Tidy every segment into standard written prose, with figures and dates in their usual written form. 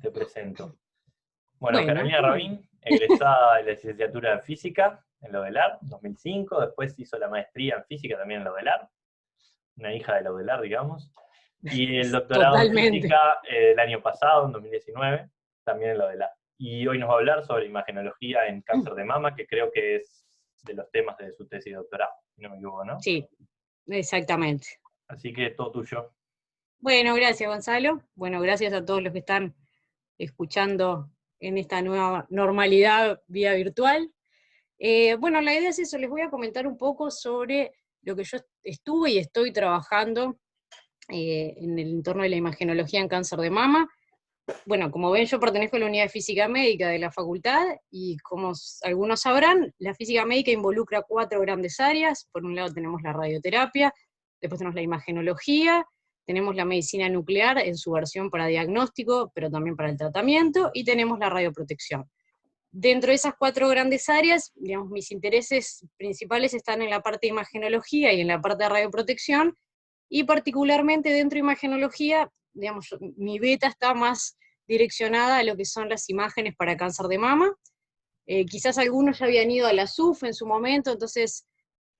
te presento. Bueno, Bueno, Carolina Rabín, egresada de la licenciatura en Física en la UDELAR, 2005, después hizo la maestría en Física también en la UDELAR, una hija de la UDELAR, digamos, y el doctorado en totalmente. Física el año pasado, en 2019, también en la UDELAR. Y hoy nos va a hablar sobre imagenología en cáncer de mama, que creo que es de los temas de su tesis de doctorado, si no me equivoco, ¿no? Sí, exactamente. Así que todo tuyo. Bueno, gracias Gonzalo. Bueno, gracias a todos los que están escuchando en esta nueva normalidad vía virtual. Bueno, la idea es eso, les voy a comentar un poco sobre lo que yo estuve y estoy trabajando en el entorno de la imagenología en cáncer de mama. Bueno, como ven, yo pertenezco a la unidad de física médica de la facultad, y como algunos sabrán, la física médica involucra 4 grandes áreas. Por un lado tenemos la radioterapia, después tenemos la imagenología, tenemos la medicina nuclear en su versión para diagnóstico, pero también para el tratamiento, y tenemos la radioprotección. Dentro de esas 4 grandes áreas, digamos, mis intereses principales están en la parte de imagenología y en la parte de radioprotección, y particularmente dentro de imagenología, digamos, mi beta está más direccionada a lo que son las imágenes para cáncer de mama. Quizás algunos ya habían ido a la SUF en su momento, entonces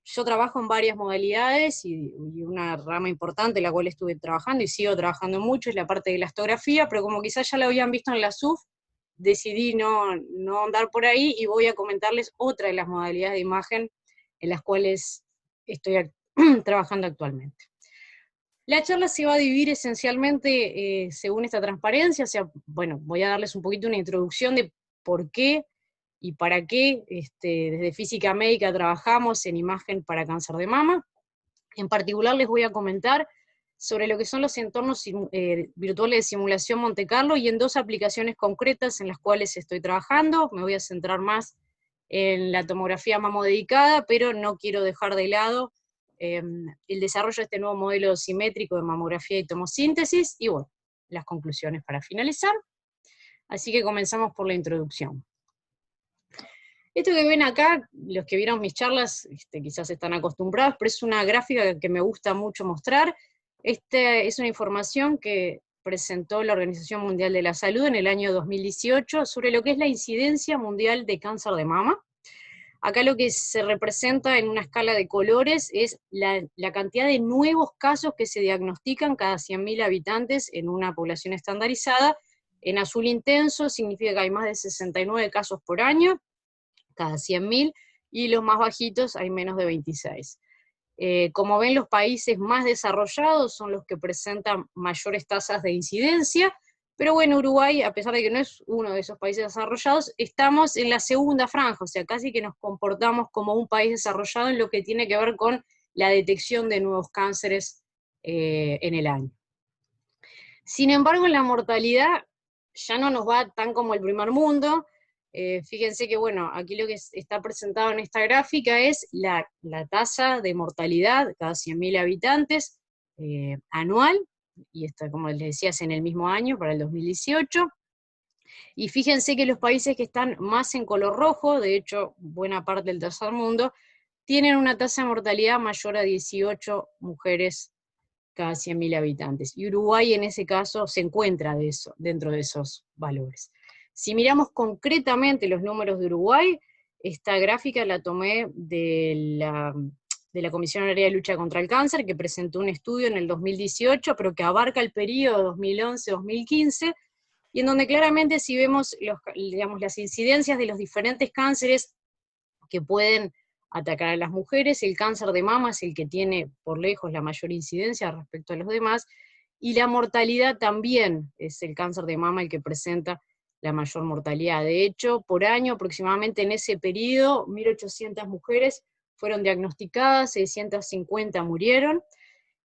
yo trabajo en varias modalidades, y una rama importante en la cual estuve trabajando y sigo trabajando mucho es la parte de elastografía, pero como quizás ya la habían visto en la SUF, decidí no andar por ahí, y voy a comentarles otra de las modalidades de imagen en las cuales estoy trabajando actualmente. La charla se va a dividir esencialmente según esta transparencia, o sea, bueno, voy a darles un poquito una introducción de por qué y para qué desde Física Médica trabajamos en imagen para cáncer de mama. En particular les voy a comentar sobre lo que son los entornos virtuales de simulación Monte Carlo, y en 2 aplicaciones concretas en las cuales estoy trabajando. Me voy a centrar más en la tomografía mamodedicada, pero no quiero dejar de lado el desarrollo de este nuevo modelo simétrico de mamografía y tomosíntesis, y bueno, las conclusiones para finalizar. Así que comenzamos por la introducción. Esto que ven acá, los que vieron mis charlas quizás están acostumbrados, pero es una gráfica que me gusta mucho mostrar. Esta es una información que presentó la Organización Mundial de la Salud en el año 2018 sobre lo que es la incidencia mundial de cáncer de mama. Acá lo que se representa en una escala de colores es la cantidad de nuevos casos que se diagnostican cada 100.000 habitantes en una población estandarizada. En azul intenso significa que hay más de 69 casos por año, cada 100.000, y los más bajitos hay menos de 26. Como ven, los países más desarrollados son los que presentan mayores tasas de incidencia, pero bueno, Uruguay, a pesar de que no es uno de esos países desarrollados, estamos en la segunda franja, o sea, casi que nos comportamos como un país desarrollado en lo que tiene que ver con la detección de nuevos cánceres en el año. Sin embargo, en la mortalidad ya no nos va tan como el primer mundo. Fíjense que, bueno, aquí lo que está presentado en esta gráfica es la tasa de mortalidad cada 100.000 habitantes anual, y esto, como les decía, es en el mismo año, para el 2018. Y fíjense que los países que están más en color rojo, de hecho, buena parte del tercer mundo, tienen una tasa de mortalidad mayor a 18 mujeres cada 100.000 habitantes. Y Uruguay en ese caso se encuentra dentro de esos valores. Si miramos concretamente los números de Uruguay, esta gráfica la tomé de la Comisión Honoraria de Lucha contra el Cáncer, que presentó un estudio en el 2018, pero que abarca el periodo 2011-2015, y en donde claramente si vemos las incidencias de los diferentes cánceres que pueden atacar a las mujeres, el cáncer de mama es el que tiene por lejos la mayor incidencia respecto a los demás, y la mortalidad también es el cáncer de mama el que presenta la mayor mortalidad. De hecho, por año aproximadamente en ese periodo, 1.800 mujeres fueron diagnosticadas, 650 murieron,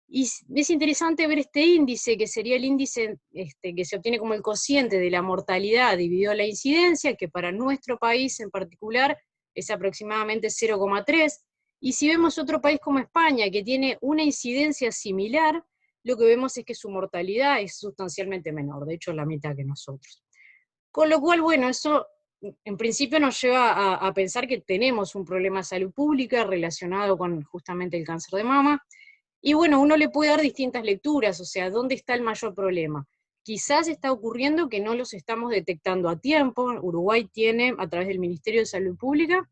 y es interesante ver este índice, que sería el índice que se obtiene como el cociente de la mortalidad dividido la incidencia, que para nuestro país en particular es aproximadamente 0,3, y si vemos otro país como España, que tiene una incidencia similar, lo que vemos es que su mortalidad es sustancialmente menor, de hecho la mitad que nosotros. Con lo cual, bueno, eso en principio nos lleva a pensar que tenemos un problema de salud pública relacionado con justamente el cáncer de mama, y bueno, uno le puede dar distintas lecturas, o sea, ¿dónde está el mayor problema? Quizás está ocurriendo que no los estamos detectando a tiempo. Uruguay tiene, a través del Ministerio de Salud Pública,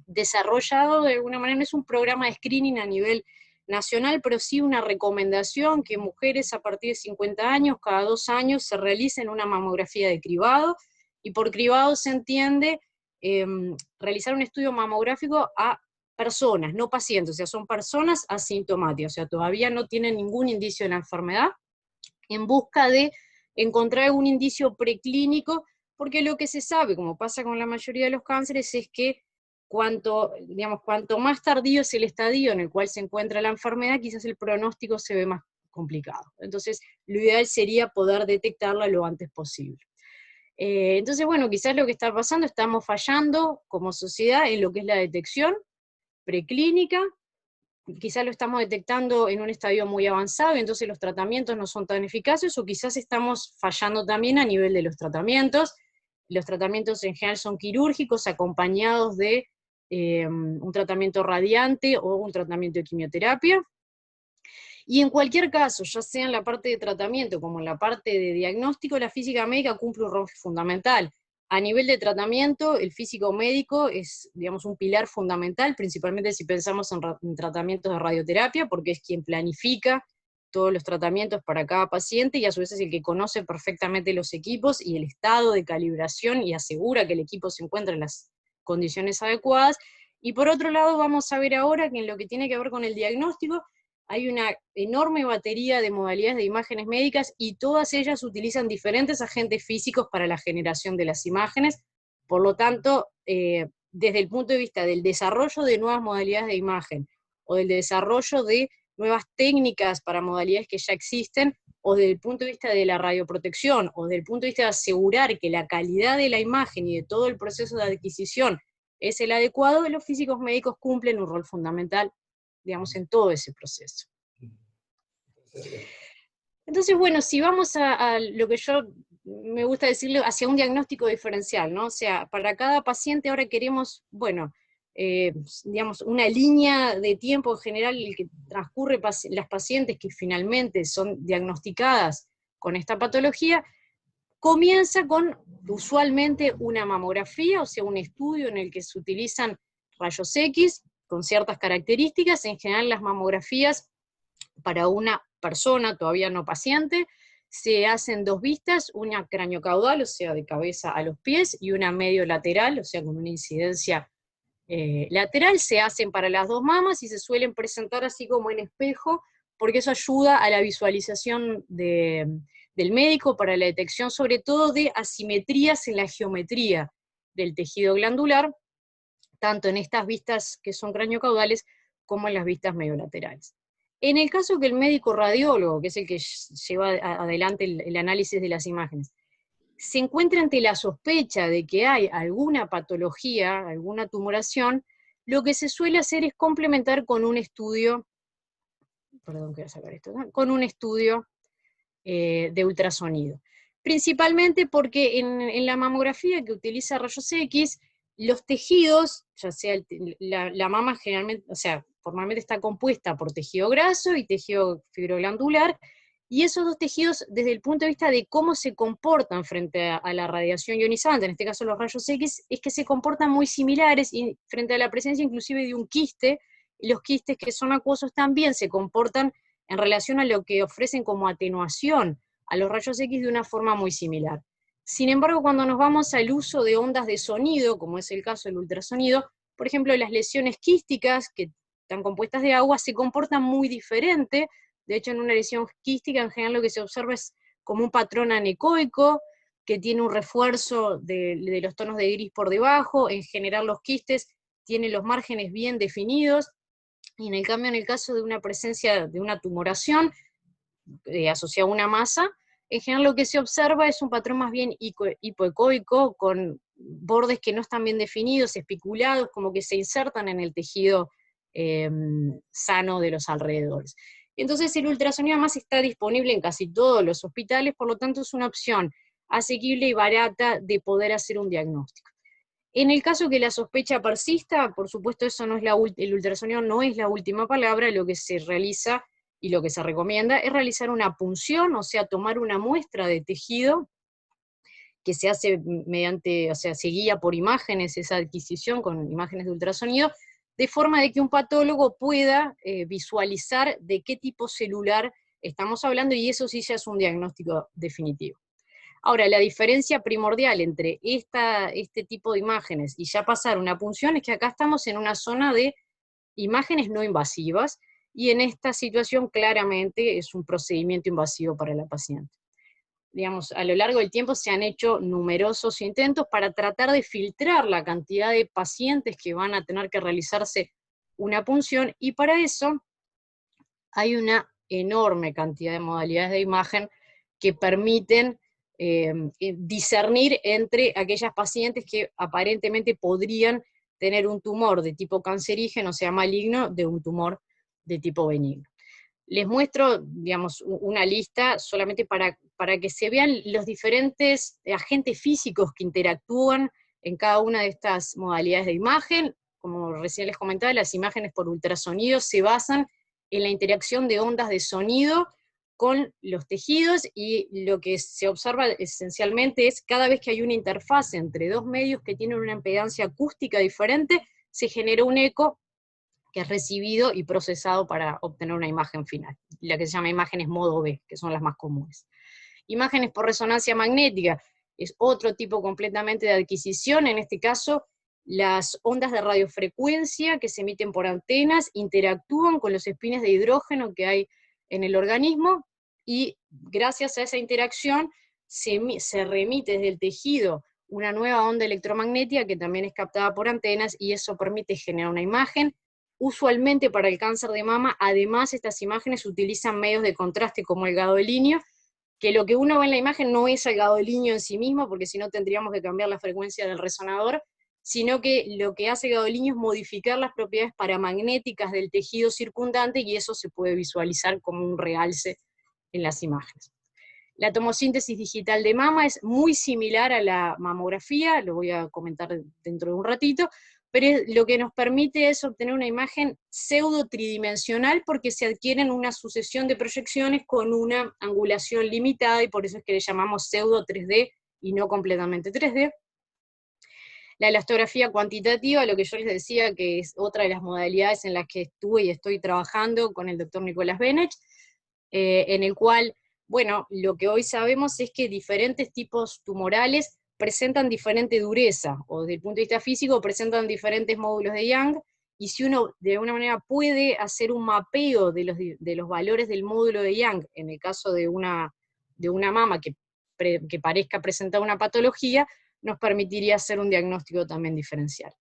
desarrollado de alguna manera, no es un programa de screening a nivel nacional, pero sí una recomendación que mujeres a partir de 50 años, cada 2 años, se realicen una mamografía de cribado, y por cribado se entiende realizar un estudio mamográfico a personas, no pacientes, o sea, son personas asintomáticas, o sea, todavía no tienen ningún indicio de la enfermedad, en busca de encontrar algún indicio preclínico, porque lo que se sabe, como pasa con la mayoría de los cánceres, es que cuanto más tardío es el estadio en el cual se encuentra la enfermedad, quizás el pronóstico se ve más complicado. Entonces, lo ideal sería poder detectarla lo antes posible. Entonces, bueno, quizás lo que está pasando, estamos fallando como sociedad en lo que es la detección preclínica, quizás lo estamos detectando en un estadio muy avanzado y entonces los tratamientos no son tan eficaces, o quizás estamos fallando también a nivel de los tratamientos. Los tratamientos en general son quirúrgicos, acompañados de un tratamiento radiante o un tratamiento de quimioterapia. Y en cualquier caso, ya sea en la parte de tratamiento como en la parte de diagnóstico, la física médica cumple un rol fundamental. A nivel de tratamiento, el físico médico es, digamos, un pilar fundamental, principalmente si pensamos en tratamientos de radioterapia, porque es quien planifica todos los tratamientos para cada paciente, y a su vez es el que conoce perfectamente los equipos y el estado de calibración, y asegura que el equipo se encuentra en las condiciones adecuadas. Y por otro lado, vamos a ver ahora que en lo que tiene que ver con el diagnóstico, hay una enorme batería de modalidades de imágenes médicas, y todas ellas utilizan diferentes agentes físicos para la generación de las imágenes. Por lo tanto, desde el punto de vista del desarrollo de nuevas modalidades de imagen, o del desarrollo de nuevas técnicas para modalidades que ya existen, o desde el punto de vista de la radioprotección, o desde el punto de vista de asegurar que la calidad de la imagen y de todo el proceso de adquisición es el adecuado, los físicos médicos cumplen un rol fundamental, digamos, en todo ese proceso. Entonces, bueno, si vamos a lo que yo me gusta decirle, hacia un diagnóstico diferencial, ¿no? O sea, para cada paciente ahora queremos, bueno, digamos, una línea de tiempo en general el que transcurre las pacientes que finalmente son diagnosticadas con esta patología, comienza con usualmente una mamografía, o sea, un estudio en el que se utilizan rayos X con ciertas características. En general las mamografías para una persona, todavía no paciente, se hacen 2 vistas, una craniocaudal, o sea, de cabeza a los pies, y una medio lateral, o sea, con una incidencia lateral. Se hacen para las 2 mamas y se suelen presentar así como en espejo, porque eso ayuda a la visualización del médico para la detección, sobre todo de asimetrías en la geometría del tejido glandular, tanto en estas vistas que son craniocaudales como en las vistas mediolaterales. En el caso que el médico radiólogo, que es el que lleva adelante el análisis de las imágenes, se encuentra ante la sospecha de que hay alguna patología, alguna tumoración, lo que se suele hacer es complementar con un estudio, perdón, quiero sacar esto, ¿no? Con un estudio de ultrasonido. Principalmente porque en la mamografía que utiliza rayos X, los tejidos, ya sea la mama generalmente, o sea, formalmente está compuesta por tejido graso y tejido fibroglandular, y esos 2 tejidos, desde el punto de vista de cómo se comportan frente a la radiación ionizante, en este caso los rayos X, es que se comportan muy similares, y frente a la presencia inclusive de un quiste, y los quistes que son acuosos también se comportan en relación a lo que ofrecen como atenuación a los rayos X de una forma muy similar. Sin embargo, cuando nos vamos al uso de ondas de sonido, como es el caso del ultrasonido, por ejemplo, las lesiones quísticas, que están compuestas de agua, se comportan muy diferente. De hecho, en una lesión quística, en general lo que se observa es como un patrón anecoico, que tiene un refuerzo de los tonos de gris por debajo. En general los quistes tienen los márgenes bien definidos, y en el cambio, en el caso de una presencia de una tumoración asociada a una masa, en general lo que se observa es un patrón más bien hipoecoico, con bordes que no están bien definidos, espiculados, como que se insertan en el tejido sano de los alrededores. Entonces el ultrasonido además está disponible en casi todos los hospitales, por lo tanto es una opción asequible y barata de poder hacer un diagnóstico. En el caso que la sospecha persista, por supuesto eso no es el ultrasonido no es la última palabra, lo que se realiza y lo que se recomienda es realizar una punción, o sea, tomar una muestra de tejido que se hace mediante, o sea, se guía por imágenes, esa adquisición con imágenes de ultrasonido, de forma de que un patólogo pueda visualizar de qué tipo celular estamos hablando, y eso sí ya es un diagnóstico definitivo. Ahora, la diferencia primordial entre este tipo de imágenes y ya pasar una punción es que acá estamos en una zona de imágenes no invasivas, y en esta situación claramente es un procedimiento invasivo para la paciente. Digamos, a lo largo del tiempo se han hecho numerosos intentos para tratar de filtrar la cantidad de pacientes que van a tener que realizarse una punción, y para eso hay una enorme cantidad de modalidades de imagen que permiten discernir entre aquellas pacientes que aparentemente podrían tener un tumor de tipo cancerígeno, o sea, maligno, de un tumor de tipo benigno. Les muestro, digamos, una lista solamente para que se vean los diferentes agentes físicos que interactúan en cada una de estas modalidades de imagen. Como recién les comentaba, las imágenes por ultrasonido se basan en la interacción de ondas de sonido con los tejidos, y lo que se observa esencialmente es cada vez que hay una interfaz entre dos medios que tienen una impedancia acústica diferente, se genera un eco que es recibido y procesado para obtener una imagen final, la que se llama imágenes modo B, que son las más comunes. Imágenes por resonancia magnética es otro tipo completamente de adquisición. En este caso, las ondas de radiofrecuencia que se emiten por antenas interactúan con los espines de hidrógeno que hay en el organismo, y gracias a esa interacción se remite desde el tejido una nueva onda electromagnética que también es captada por antenas, y eso permite generar una imagen. Usualmente para el cáncer de mama, además, estas imágenes utilizan medios de contraste como el gadolinio, que lo que uno ve en la imagen no es el gadolinio en sí mismo, porque si no tendríamos que cambiar la frecuencia del resonador, sino que lo que hace el gadolinio es modificar las propiedades paramagnéticas del tejido circundante, y eso se puede visualizar como un realce en las imágenes. La tomosíntesis digital de mama es muy similar a la mamografía, lo voy a comentar dentro de un ratito, pero lo que nos permite es obtener una imagen pseudo tridimensional, porque se adquieren una sucesión de proyecciones con una angulación limitada, y por eso es que le llamamos pseudo 3D y no completamente 3D. La elastografía cuantitativa, lo que yo les decía, que es otra de las modalidades en las que estuve y estoy trabajando con el doctor Nicolás Benech, en el cual, bueno, lo que hoy sabemos es que diferentes tipos tumorales presentan diferente dureza, o desde el punto de vista físico presentan diferentes módulos de Young, y si uno de alguna manera puede hacer un mapeo de los valores del módulo de Young, en el caso de una mama que parezca presentar una patología, nos permitiría hacer un diagnóstico también diferencial.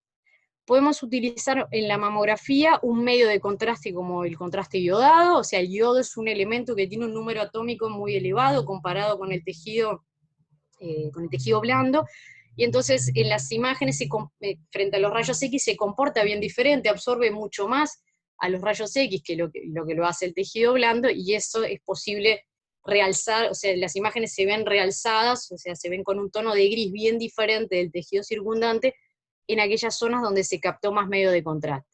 Podemos utilizar en la mamografía un medio de contraste como el contraste iodado, o sea, el yodo es un elemento que tiene un número atómico muy elevado comparado con el tejido blando, y entonces en las imágenes frente a los rayos X se comporta bien diferente, absorbe mucho más a los rayos X que lo que lo hace el tejido blando, y eso es posible realzar, o sea, las imágenes se ven realzadas, o sea, se ven con un tono de gris bien diferente del tejido circundante en aquellas zonas donde se captó más medio de contraste.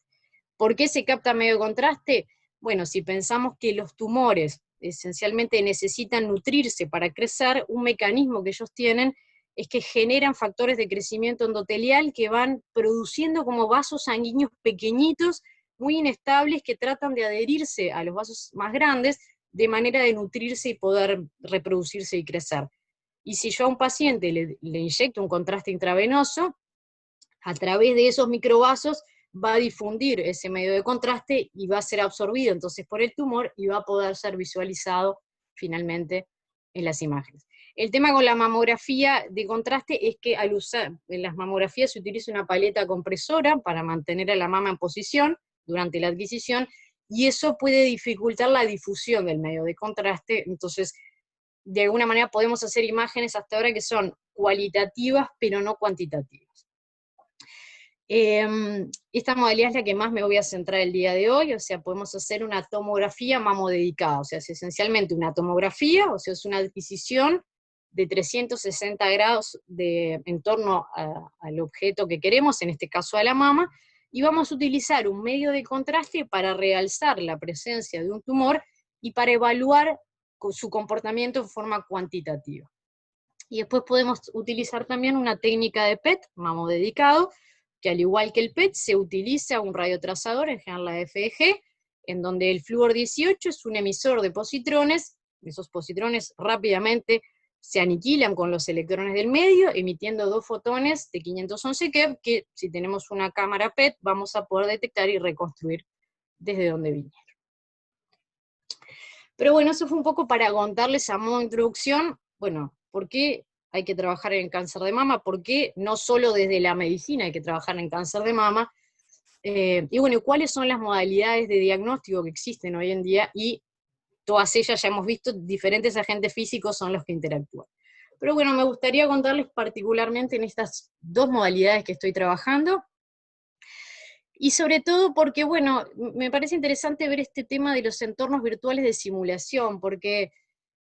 ¿Por qué se capta medio de contraste? Bueno, si pensamos que los tumores esencialmente necesitan nutrirse para crecer, un mecanismo que ellos tienen es que generan factores de crecimiento endotelial que van produciendo como vasos sanguíneos pequeñitos, muy inestables, que tratan de adherirse a los vasos más grandes, de manera de nutrirse y poder reproducirse y crecer. Y si yo a un paciente le inyecto un contraste intravenoso, a través de esos microvasos va a difundir ese medio de contraste y va a ser absorbido entonces por el tumor, y va a poder ser visualizado finalmente en las imágenes. El tema con la mamografía de contraste es que al usar, en las mamografías se utiliza una paleta compresora para mantener a la mama en posición durante la adquisición, y eso puede dificultar la difusión del medio de contraste. Entonces, de alguna manera podemos hacer imágenes hasta ahora que son cualitativas, pero no cuantitativas. Esta modalidad es la que más me voy a centrar el día de hoy, o sea, podemos hacer una tomografía mamodedicada, o sea, es esencialmente una tomografía, o sea, es una adquisición de 360 grados en torno al objeto que queremos, en este caso a la mama, y vamos a utilizar un medio de contraste para realzar la presencia de un tumor, y para evaluar su comportamiento en forma cuantitativa. Y después podemos utilizar también una técnica de PET, mamodedicado, que al igual que el PET se utiliza un radiotrazador, en general la FEG, en donde el flúor 18 es un emisor de positrones, esos positrones rápidamente se aniquilan con los electrones del medio, emitiendo 2 fotones de 511 keV, que si tenemos una cámara PET vamos a poder detectar y reconstruir desde donde vinieron. Pero bueno, eso fue un poco para contarles a modo de introducción, bueno, ¿por qué hay que trabajar en el cáncer de mama? ¿Por qué no solo desde la medicina hay que trabajar en cáncer de mama? Y bueno, ¿cuáles son las modalidades de diagnóstico que existen hoy en día? Y todas ellas ya hemos visto, diferentes agentes físicos son los que interactúan. Pero bueno, me gustaría contarles particularmente en estas 2 modalidades que estoy trabajando, y sobre todo porque, bueno, me parece interesante ver este tema de los entornos virtuales de simulación, porque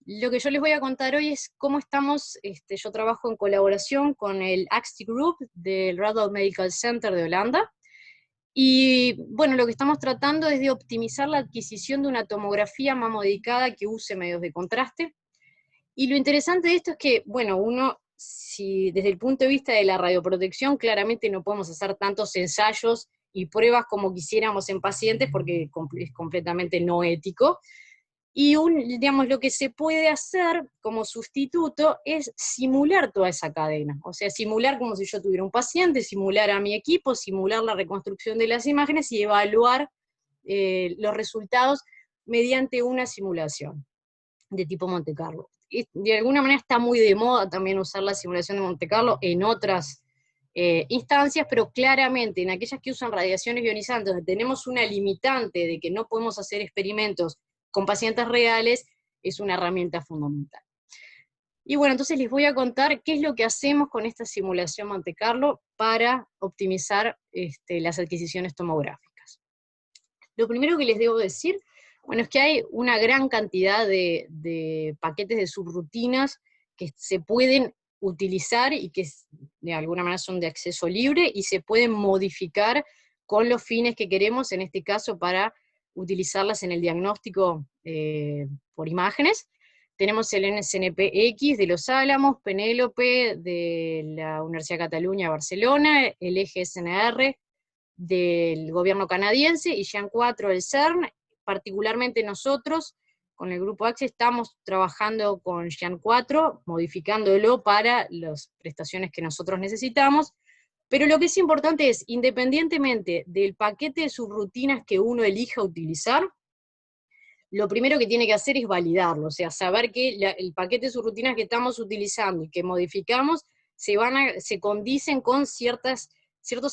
lo que yo les voy a contar hoy es cómo estamos, yo trabajo en colaboración con el AXTI Group del Radboud Medical Center de Holanda, y bueno, lo que estamos tratando es de optimizar la adquisición de una tomografía mamodedicada que use medios de contraste. Y lo interesante de esto es que, bueno, uno, si desde el punto de vista de la radioprotección, claramente no podemos hacer tantos ensayos y pruebas como quisiéramos en pacientes, porque es completamente no ético. Y digamos, lo que se puede hacer como sustituto es simular toda esa cadena, o sea, simular como si yo tuviera un paciente, simular a mi equipo, simular la reconstrucción de las imágenes y evaluar los resultados mediante una simulación de tipo Monte Carlo. Y de alguna manera está muy de moda también usar la simulación de Monte Carlo en otras instancias, pero claramente en aquellas que usan radiaciones ionizantes, donde tenemos una limitante de que no podemos hacer experimentos con pacientes reales, es una herramienta fundamental. Y bueno, entonces les voy a contar qué es lo que hacemos con esta simulación Monte Carlo para optimizar las adquisiciones tomográficas. Lo primero que les debo decir, bueno, es que hay una gran cantidad de paquetes de subrutinas que se pueden utilizar y que de alguna manera son de acceso libre y se pueden modificar con los fines que queremos, en este caso para utilizarlas en el diagnóstico por imágenes. Tenemos el NSNP-X de Los Álamos, Penélope de la Universidad de Cataluña, Barcelona, el eje SNR del gobierno canadiense y Jan 4 del CERN. Particularmente nosotros, con el grupo AXE, estamos trabajando con Jan 4, modificándolo para las prestaciones que nosotros necesitamos. Pero lo que es importante es, independientemente del paquete de subrutinas que uno elija utilizar, lo primero que tiene que hacer es validarlo, o sea, saber que el paquete de subrutinas que estamos utilizando y que modificamos se condicen con ciertos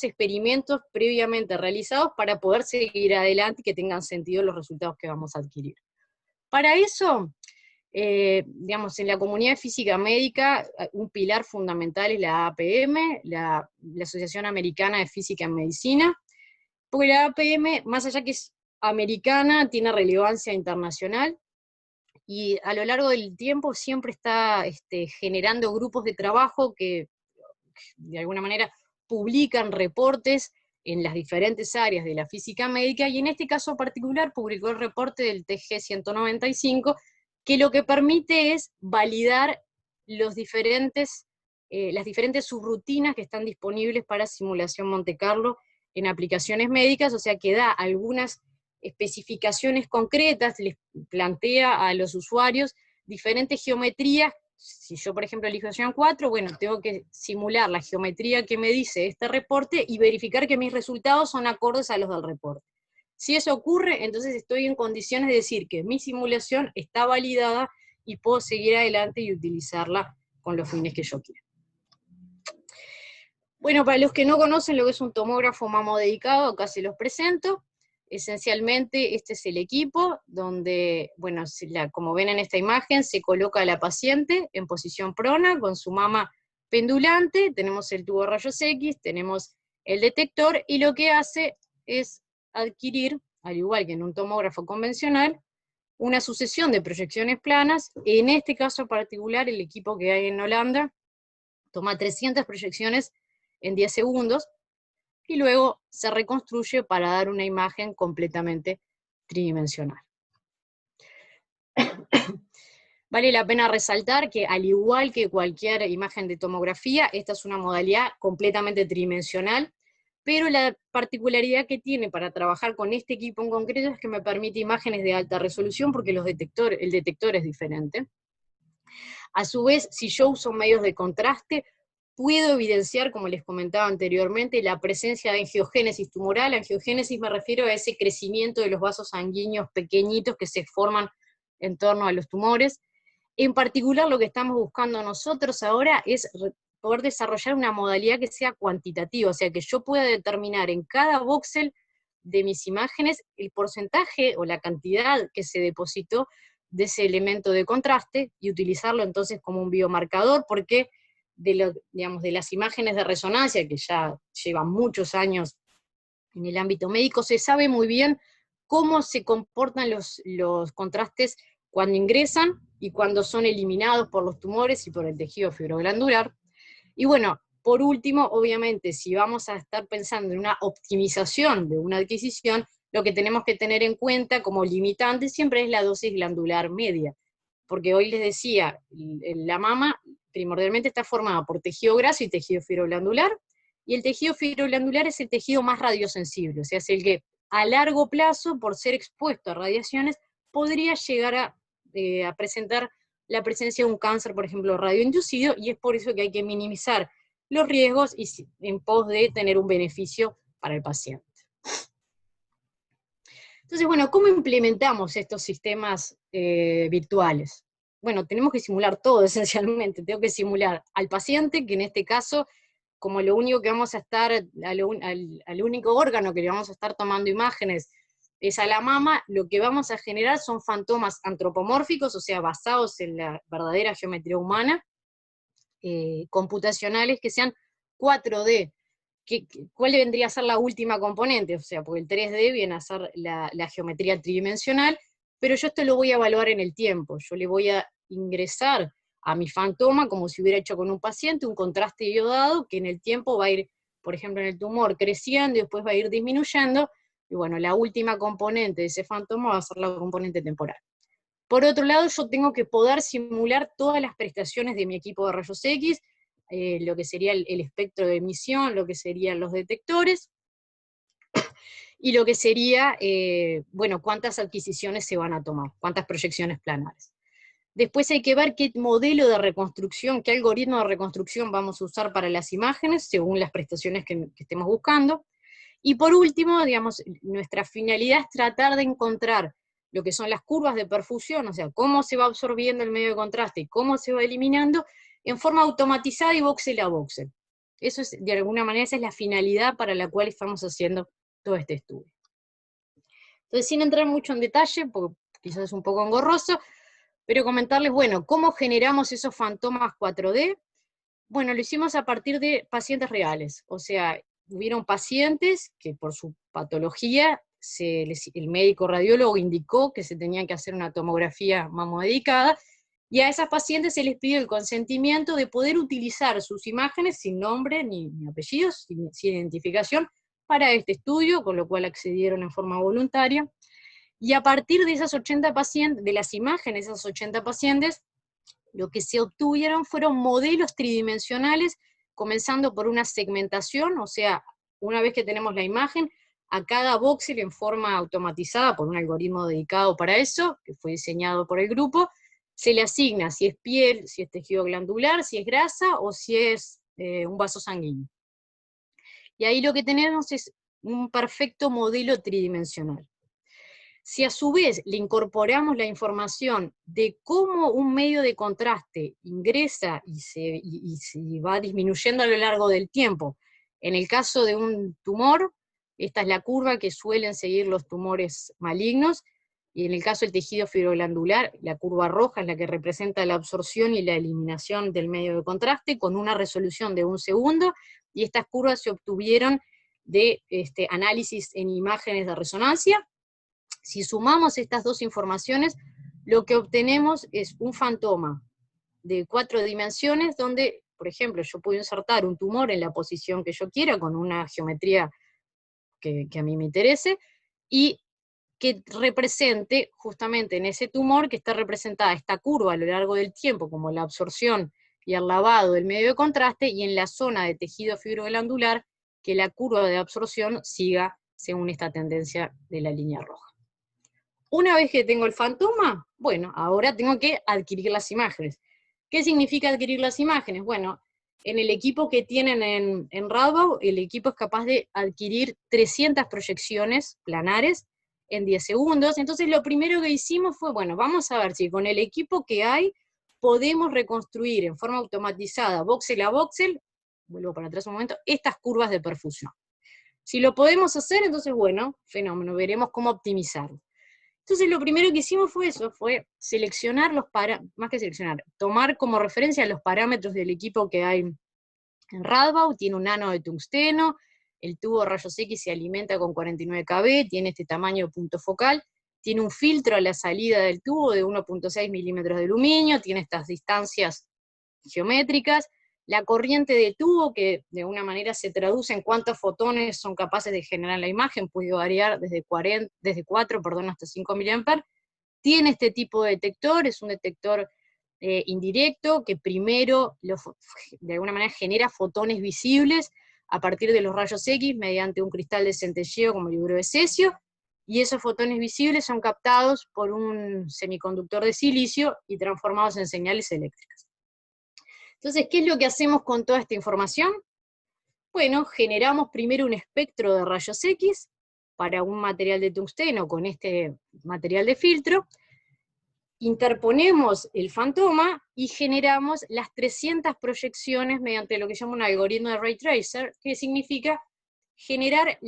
experimentos previamente realizados para poder seguir adelante y que tengan sentido los resultados que vamos a adquirir. Para eso, digamos, en la comunidad física médica, un pilar fundamental es la APM, la Asociación Americana de Física en Medicina, porque la APM, más allá que es americana, tiene relevancia internacional, y a lo largo del tiempo siempre está generando grupos de trabajo que de alguna manera publican reportes en las diferentes áreas de la física médica, y en este caso particular publicó el reporte del TG 195, que lo que permite es validar las diferentes subrutinas que están disponibles para simulación Monte Carlo en aplicaciones médicas, o sea que da algunas especificaciones concretas, les plantea a los usuarios diferentes geometrías. Si yo, por ejemplo, elijo Jan 4, bueno, tengo que simular la geometría que me dice este reporte y verificar que mis resultados son acordes a los del reporte. Si eso ocurre, entonces estoy en condiciones de decir que mi simulación está validada y puedo seguir adelante y utilizarla con los fines que yo quiera. Bueno, para los que no conocen lo que es un tomógrafo mamodedicado, acá se los presento. Esencialmente este es el equipo, donde, bueno, como ven en esta imagen, se coloca a la paciente en posición prona, con su mama pendulante, tenemos el tubo de rayos X, tenemos el detector, y lo que hace es adquirir, al igual que en un tomógrafo convencional, una sucesión de proyecciones planas. En este caso particular, el equipo que hay en Holanda toma 300 proyecciones en 10 segundos, y luego se reconstruye para dar una imagen completamente tridimensional. Vale la pena resaltar que, al igual que cualquier imagen de tomografía, esta es una modalidad completamente tridimensional, pero la particularidad que tiene para trabajar con este equipo en concreto es que me permite imágenes de alta resolución porque el detector es diferente. A su vez, si yo uso medios de contraste, puedo evidenciar, como les comentaba anteriormente, la presencia de angiogénesis tumoral. Angiogénesis me refiero a ese crecimiento de los vasos sanguíneos pequeñitos que se forman en torno a los tumores. En particular, lo que estamos buscando nosotros ahora es poder desarrollar una modalidad que sea cuantitativa, o sea, que yo pueda determinar en cada voxel de mis imágenes el porcentaje o la cantidad que se depositó de ese elemento de contraste y utilizarlo entonces como un biomarcador, porque de las imágenes de resonancia, que ya llevan muchos años en el ámbito médico, se sabe muy bien cómo se comportan los contrastes cuando ingresan y cuando son eliminados por los tumores y por el tejido fibroglandular. Y bueno, por último, obviamente, si vamos a estar pensando en una optimización de una adquisición, lo que tenemos que tener en cuenta como limitante siempre es la dosis glandular media, porque hoy les decía, la mama primordialmente está formada por tejido graso y tejido fibroglandular, y el tejido fibroglandular es el tejido más radiosensible, o sea, es el que a largo plazo, por ser expuesto a radiaciones, podría llegar a presentar la presencia de un cáncer, por ejemplo, radioinducido, y es por eso que hay que minimizar los riesgos y en pos de tener un beneficio para el paciente. Entonces, bueno, ¿cómo implementamos estos sistemas virtuales? Bueno, tenemos que simular todo esencialmente. Tengo que simular al paciente, que en este caso, como lo único que vamos a estar, al único órgano que le vamos a estar tomando imágenes es a la mama, lo que vamos a generar son fantomas antropomórficos, o sea, basados en la verdadera geometría humana, computacionales que sean 4D. ¿Cuál vendría a ser la última componente? O sea, porque el 3D viene a ser la geometría tridimensional, pero yo esto lo voy a evaluar en el tiempo. Yo le voy a ingresar a mi fantoma, como si hubiera hecho con un paciente, un contraste iodado, que en el tiempo va a ir, por ejemplo, en el tumor creciendo y después va a ir disminuyendo, y bueno, la última componente de ese fantoma va a ser la componente temporal. Por otro lado, yo tengo que poder simular todas las prestaciones de mi equipo de rayos X, lo que sería el espectro de emisión, lo que serían los detectores, y lo que sería, bueno, cuántas adquisiciones se van a tomar, cuántas proyecciones planares. Después hay que ver qué modelo de reconstrucción, qué algoritmo de reconstrucción vamos a usar para las imágenes, según las prestaciones que estemos buscando. Y por último, digamos, nuestra finalidad es tratar de encontrar lo que son las curvas de perfusión, o sea, cómo se va absorbiendo el medio de contraste y cómo se va eliminando, en forma automatizada y voxel a voxel. Eso es, de alguna manera, esa es la finalidad para la cual estamos haciendo todo este estudio. Entonces, sin entrar mucho en detalle, porque quizás es un poco engorroso, pero comentarles, bueno, ¿cómo generamos esos fantomas 4D? Bueno, lo hicimos a partir de pacientes reales, o sea, hubieron pacientes que por su patología, el médico radiólogo indicó que se tenía que hacer una tomografía mamodedicada, y a esas pacientes se les pidió el consentimiento de poder utilizar sus imágenes sin nombre ni apellidos, sin identificación, para este estudio, con lo cual accedieron en forma voluntaria. Y a partir de esas 80 pacientes, de las imágenes de esas 80 pacientes, lo que se obtuvieron fueron modelos tridimensionales, comenzando por una segmentación, o sea, una vez que tenemos la imagen, a cada voxel en forma automatizada por un algoritmo dedicado para eso, que fue diseñado por el grupo, se le asigna si es piel, si es tejido glandular, si es grasa o si es un vaso sanguíneo. Y ahí lo que tenemos es un perfecto modelo tridimensional. Si a su vez le incorporamos la información de cómo un medio de contraste ingresa y se va disminuyendo a lo largo del tiempo, en el caso de un tumor, esta es la curva que suelen seguir los tumores malignos, y en el caso del tejido fibroglandular, la curva roja es la que representa la absorción y la eliminación del medio de contraste, con una resolución de 1 segundo, y estas curvas se obtuvieron de análisis en imágenes de resonancia. Si sumamos estas dos informaciones, lo que obtenemos es un fantoma de 4 dimensiones, donde, por ejemplo, yo puedo insertar un tumor en la posición que yo quiera, con una geometría que a mí me interese, y que represente justamente en ese tumor que está representada esta curva a lo largo del tiempo, como la absorción y el lavado del medio de contraste, y en la zona de tejido fibroglandular, que la curva de absorción siga según esta tendencia de la línea roja. Una vez que tengo el fantoma, bueno, ahora tengo que adquirir las imágenes. ¿Qué significa adquirir las imágenes? Bueno, en el equipo que tienen en Radboud, el equipo es capaz de adquirir 300 proyecciones planares en 10 segundos. Entonces lo primero que hicimos fue, bueno, vamos a ver si con el equipo que hay podemos reconstruir en forma automatizada, voxel a voxel, vuelvo para atrás un momento, estas curvas de perfusión. Si lo podemos hacer, entonces bueno, fenómeno, veremos cómo optimizarlo. Entonces lo primero que hicimos fue eso, fue seleccionar más que seleccionar, tomar como referencia los parámetros del equipo que hay en Radboud. Tiene un ano de tungsteno, el tubo de rayos X se alimenta con 49 kb, tiene este tamaño de punto focal, tiene un filtro a la salida del tubo de 1.6 milímetros de aluminio, tiene estas distancias geométricas, la corriente de tubo, que de alguna manera se traduce en cuántos fotones son capaces de generar la imagen, puede variar desde 4 hasta 5 mA, tiene este tipo de detector, es un detector indirecto, que primero de alguna manera genera fotones visibles a partir de los rayos X mediante un cristal de centelleo como el hidruro de cesio, y esos fotones visibles son captados por un semiconductor de silicio y transformados en señales eléctricas. Entonces, ¿qué es lo que hacemos con toda esta información? Bueno, generamos primero un espectro de rayos X para un material de tungsteno con este material de filtro, interponemos el fantoma y generamos las 300 proyecciones mediante lo que se llama un algoritmo de Ray Tracer, que significa generar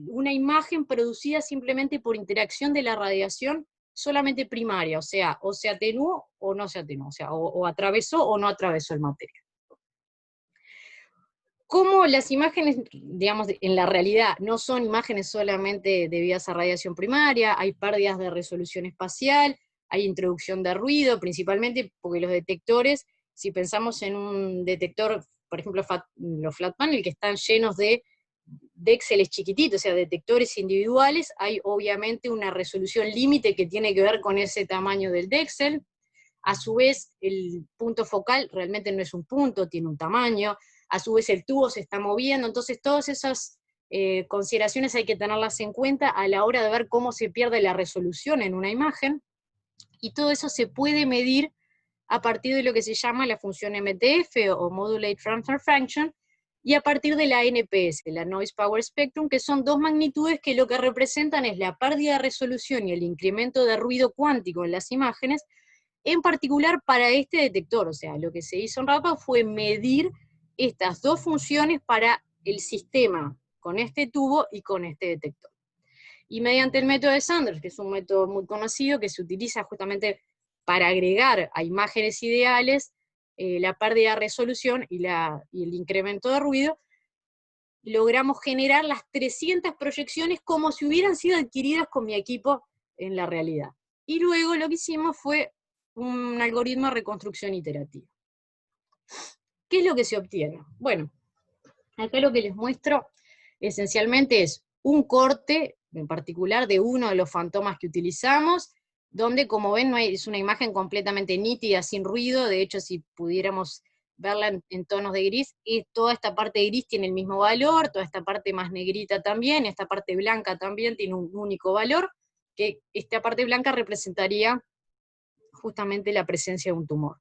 una imagen producida simplemente por interacción de la radiación solamente primaria, o sea, o se atenuó o no se atenuó, o sea, o atravesó o no atravesó el material. Como las imágenes, digamos, en la realidad no son imágenes solamente debidas a radiación primaria, hay pérdidas de resolución espacial, hay introducción de ruido, principalmente porque los detectores, si pensamos en un detector, por ejemplo, los flat panel, que están llenos de déxeles chiquititos, o sea, detectores individuales, hay obviamente una resolución límite que tiene que ver con ese tamaño del déxel. A su vez, el punto focal realmente no es un punto, tiene un tamaño, a su vez el tubo se está moviendo, entonces todas esas consideraciones hay que tenerlas en cuenta a la hora de ver cómo se pierde la resolución en una imagen, y todo eso se puede medir a partir de lo que se llama la función MTF, o Modulate Transfer Function, y a partir de la NPS, la Noise Power Spectrum, que son dos magnitudes que lo que representan es la pérdida de resolución y el incremento de ruido cuántico en las imágenes, en particular para este detector. O sea, lo que se hizo en Radboud fue medir estas dos funciones para el sistema, con este tubo y con este detector. Y mediante el método de Sanders, que es un método muy conocido, que se utiliza justamente para agregar a imágenes ideales la pérdida de resolución y el incremento de ruido, logramos generar las 300 proyecciones como si hubieran sido adquiridas con mi equipo en la realidad. Y luego lo que hicimos fue un algoritmo de reconstrucción iterativa. ¿Qué es lo que se obtiene? Bueno, acá lo que les muestro esencialmente es un corte, en particular de uno de los fantomas que utilizamos, donde, como ven, es una imagen completamente nítida, sin ruido. De hecho, si pudiéramos verla en tonos de gris, y toda esta parte de gris tiene el mismo valor, toda esta parte más negrita también, esta parte blanca también tiene un único valor, que esta parte blanca representaría justamente la presencia de un tumor.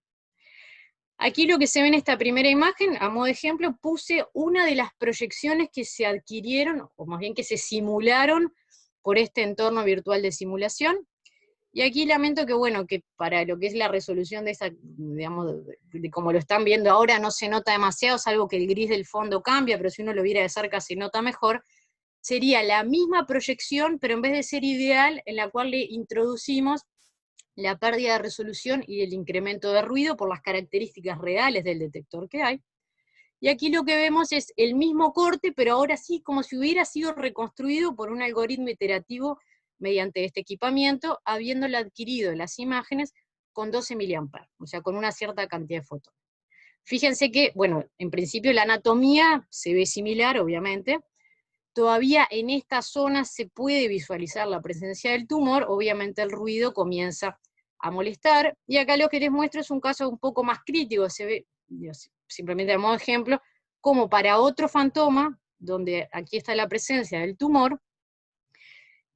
Aquí lo que se ve en esta primera imagen, a modo de ejemplo, puse una de las proyecciones que se adquirieron, o más bien que se simularon por este entorno virtual de simulación. Y aquí lamento que, bueno, que para lo que es la resolución de esta, digamos, de como lo están viendo ahora, no se nota demasiado, salvo que el gris del fondo cambia, pero si uno lo viera de cerca se nota mejor. Sería la misma proyección, pero en vez de ser ideal, en la cual le introducimos la pérdida de resolución y el incremento de ruido por las características reales del detector que hay. Y aquí lo que vemos es el mismo corte, pero ahora sí como si hubiera sido reconstruido por un algoritmo iterativo mediante este equipamiento, habiéndole adquirido las imágenes con 12 mA, o sea, con una cierta cantidad de fotones. Fíjense que, bueno, en principio la anatomía se ve similar, obviamente. todavía en esta zona se puede visualizar la presencia del tumor, obviamente el ruido comienza a molestar, y acá lo que les muestro es un caso un poco más crítico, se ve, simplemente a modo de ejemplo, como para otro fantoma, donde aquí está la presencia del tumor,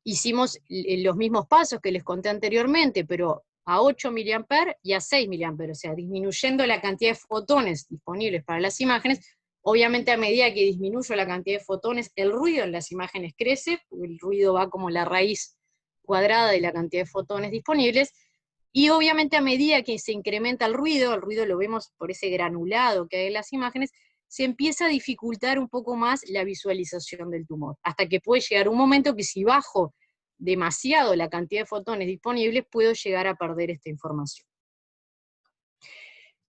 hicimos los mismos pasos que les conté anteriormente, pero a 8 mA y a 6 mA, o sea, disminuyendo la cantidad de fotones disponibles para las imágenes. Obviamente a medida que disminuyo la cantidad de fotones, el ruido en las imágenes crece, porque el ruido va como la raíz cuadrada de la cantidad de fotones disponibles, y obviamente a medida que se incrementa el ruido lo vemos por ese granulado que hay en las imágenes, se empieza a dificultar un poco más la visualización del tumor, hasta que puede llegar un momento que si bajo demasiado la cantidad de fotones disponibles, puedo llegar a perder esta información.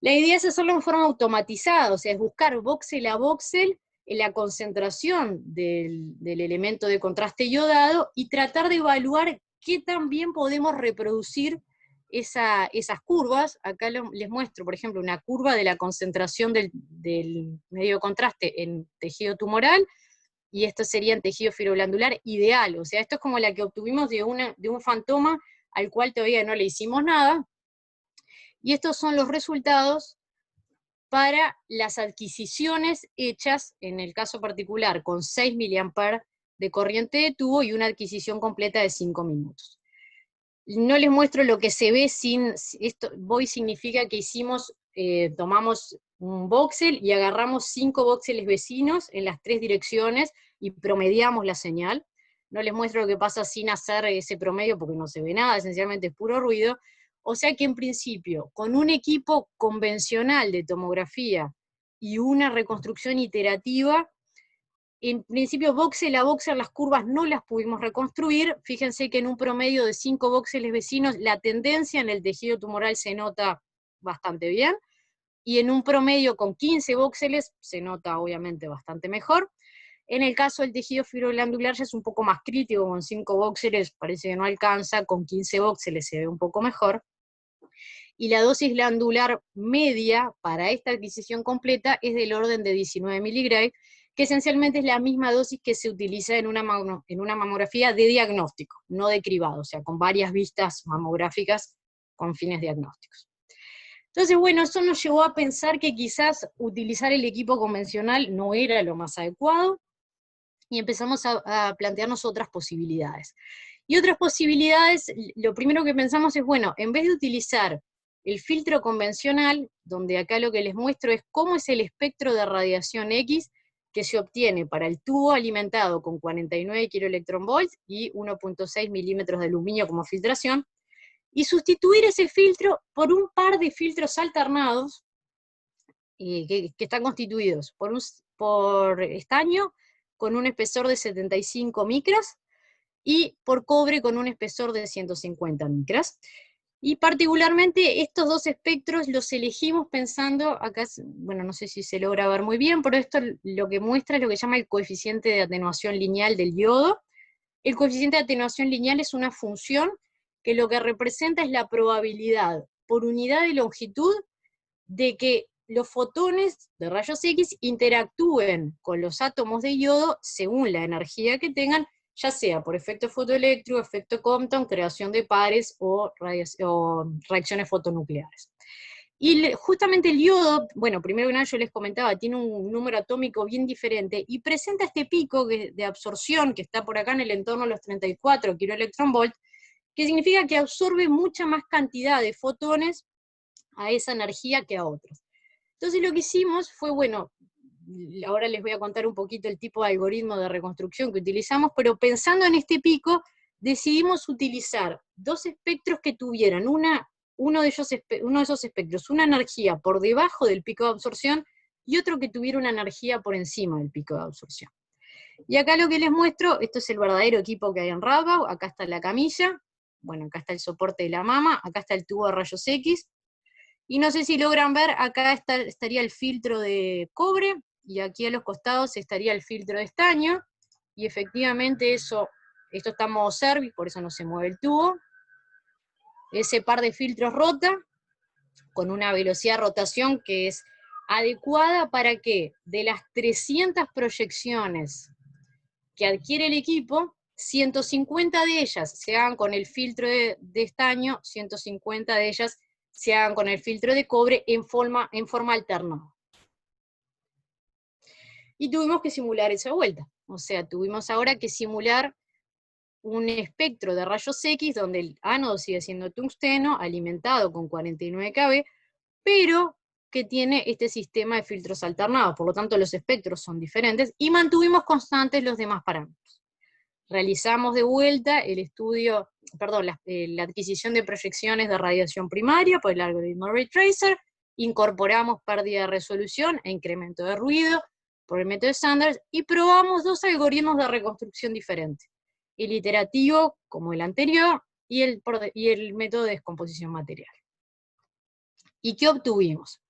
La idea es hacerlo en forma automatizada, o sea, es buscar voxel a voxel la concentración del elemento de contraste iodado y tratar de evaluar qué tan bien podemos reproducir esas curvas. Acá les muestro, por ejemplo, una curva de la concentración del medio de contraste en tejido tumoral, y esto sería en tejido fibroglandular ideal, o sea, esto es como la que obtuvimos de un fantoma al cual todavía no le hicimos nada, y estos son los resultados para las adquisiciones hechas, en el caso particular, con 6 mA de corriente de tubo y una adquisición completa de 5 minutos. No les muestro lo que se ve sin esto. Voy significa que tomamos un voxel y agarramos 5 voxeles vecinos en las 3 direcciones y promediamos la señal. No les muestro lo que pasa sin hacer ese promedio porque no se ve nada, esencialmente es puro ruido. O sea que en principio, con un equipo convencional de tomografía y una reconstrucción iterativa, en principio voxel a voxel las curvas no las pudimos reconstruir. Fíjense que en un promedio de 5 voxeles vecinos la tendencia en el tejido tumoral se nota bastante bien, y en un promedio con 15 voxeles se nota obviamente bastante mejor. En el caso del tejido fibroglandular ya es un poco más crítico, con 5 voxeles parece que no alcanza, con 15 voxeles se ve un poco mejor. Y la dosis glandular media para esta adquisición completa es del orden de 19 mg, que esencialmente es la misma dosis que se utiliza en una mamografía de diagnóstico, no de cribado, o sea, con varias vistas mamográficas con fines diagnósticos. Entonces, bueno, eso nos llevó a pensar que quizás utilizar el equipo convencional no era lo más adecuado, y empezamos a plantearnos otras posibilidades. Y otras posibilidades, lo primero que pensamos es, bueno, en vez de utilizar el filtro convencional, donde acá lo que les muestro es cómo es el espectro de radiación X que se obtiene para el tubo alimentado con 49 kV y 1.6 milímetros de aluminio como filtración, y sustituir ese filtro por un par de filtros alternados que están constituidos por estaño con un espesor de 75 micras, y por cobre con un espesor de 150 micras. Y particularmente estos dos espectros los elegimos pensando, acá, bueno, no sé si se logra ver muy bien, pero esto lo que muestra es lo que se llama el coeficiente de atenuación lineal del yodo. El coeficiente de atenuación lineal es una función que lo que representa es la probabilidad por unidad de longitud de que los fotones de rayos X interactúen con los átomos de yodo según la energía que tengan, ya sea por efecto fotoeléctrico, efecto Compton, creación de pares o reacciones fotonucleares. Y justamente el yodo, bueno, primero que nada yo les comentaba, tiene un número atómico bien diferente, y presenta este pico de absorción que está por acá en el entorno de los 34 kV, que significa que absorbe mucha más cantidad de fotones a esa energía que a otros. Entonces lo que hicimos fue, bueno, ahora les voy a contar un poquito el tipo de algoritmo de reconstrucción que utilizamos, pero pensando en este pico, decidimos utilizar dos espectros que tuvieran uno de esos espectros una energía por debajo del pico de absorción, y otro que tuviera una energía por encima del pico de absorción. Y acá lo que les muestro, esto es el verdadero equipo que hay en Radboud, acá está la camilla, bueno, acá está el soporte de la mama, acá está el tubo de rayos X, y no sé si logran ver, acá estaría el filtro de cobre, y aquí a los costados estaría el filtro de estaño, y efectivamente esto está en modo service, por eso no se mueve el tubo. Ese par de filtros rota, con una velocidad de rotación que es adecuada para que de las 300 proyecciones que adquiere el equipo, 150 de ellas se hagan con el filtro de estaño, 150 de ellas se hagan con el filtro de cobre en forma alterna. Y tuvimos que simular esa vuelta. O sea, tuvimos ahora que simular un espectro de rayos X donde el ánodo sigue siendo tungsteno, alimentado con 49 kV, pero que tiene este sistema de filtros alternados, por lo tanto los espectros son diferentes, y mantuvimos constantes los demás parámetros. Realizamos de vuelta el estudio, perdón, la adquisición de proyecciones de radiación primaria por el algoritmo Ray Tracer, incorporamos pérdida de resolución e incremento de ruido por el método Sanders, y probamos dos algoritmos de reconstrucción diferentes, el iterativo, como el anterior, y el método de descomposición material. ¿Y qué obtuvimos?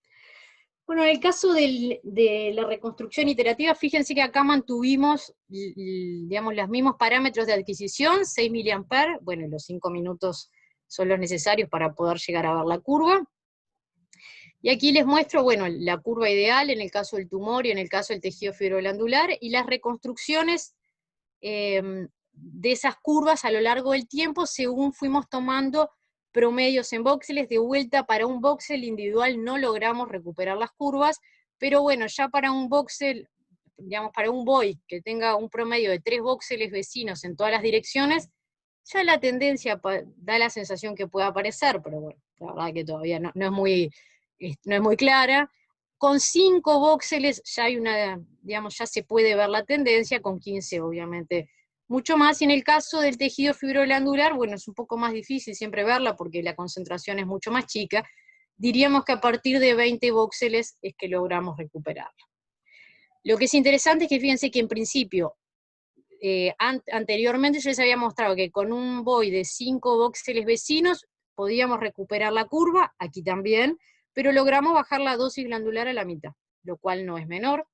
Bueno, en el caso de la reconstrucción iterativa, fíjense que acá mantuvimos, digamos, los mismos parámetros de adquisición, 6 mA, bueno, los 5 minutos son los necesarios para poder llegar a ver la curva. Y aquí les muestro, bueno, la curva ideal en el caso del tumor y en el caso del tejido fibroglandular, y las reconstrucciones de esas curvas a lo largo del tiempo, según fuimos tomando promedios en voxeles. De vuelta, para un voxel individual no logramos recuperar las curvas, pero bueno, ya para un voxel, digamos, para un BOI que tenga un promedio de 3 voxeles vecinos en todas las direcciones, ya la tendencia da la sensación que puede aparecer, pero bueno, la verdad que todavía no es muy clara. Con 5 voxeles ya hay digamos, ya se puede ver la tendencia, con 15 obviamente mucho más, y en el caso del tejido fibroglandular, bueno, es un poco más difícil siempre verla porque la concentración es mucho más chica, diríamos que a partir de 20 voxeles es que logramos recuperarla. Lo que es interesante es que fíjense que en principio, anteriormente yo les había mostrado que con un BOI de 5 voxeles vecinos podíamos recuperar la curva, aquí también, pero logramos bajar la dosis glandular a la mitad, lo cual no es menor.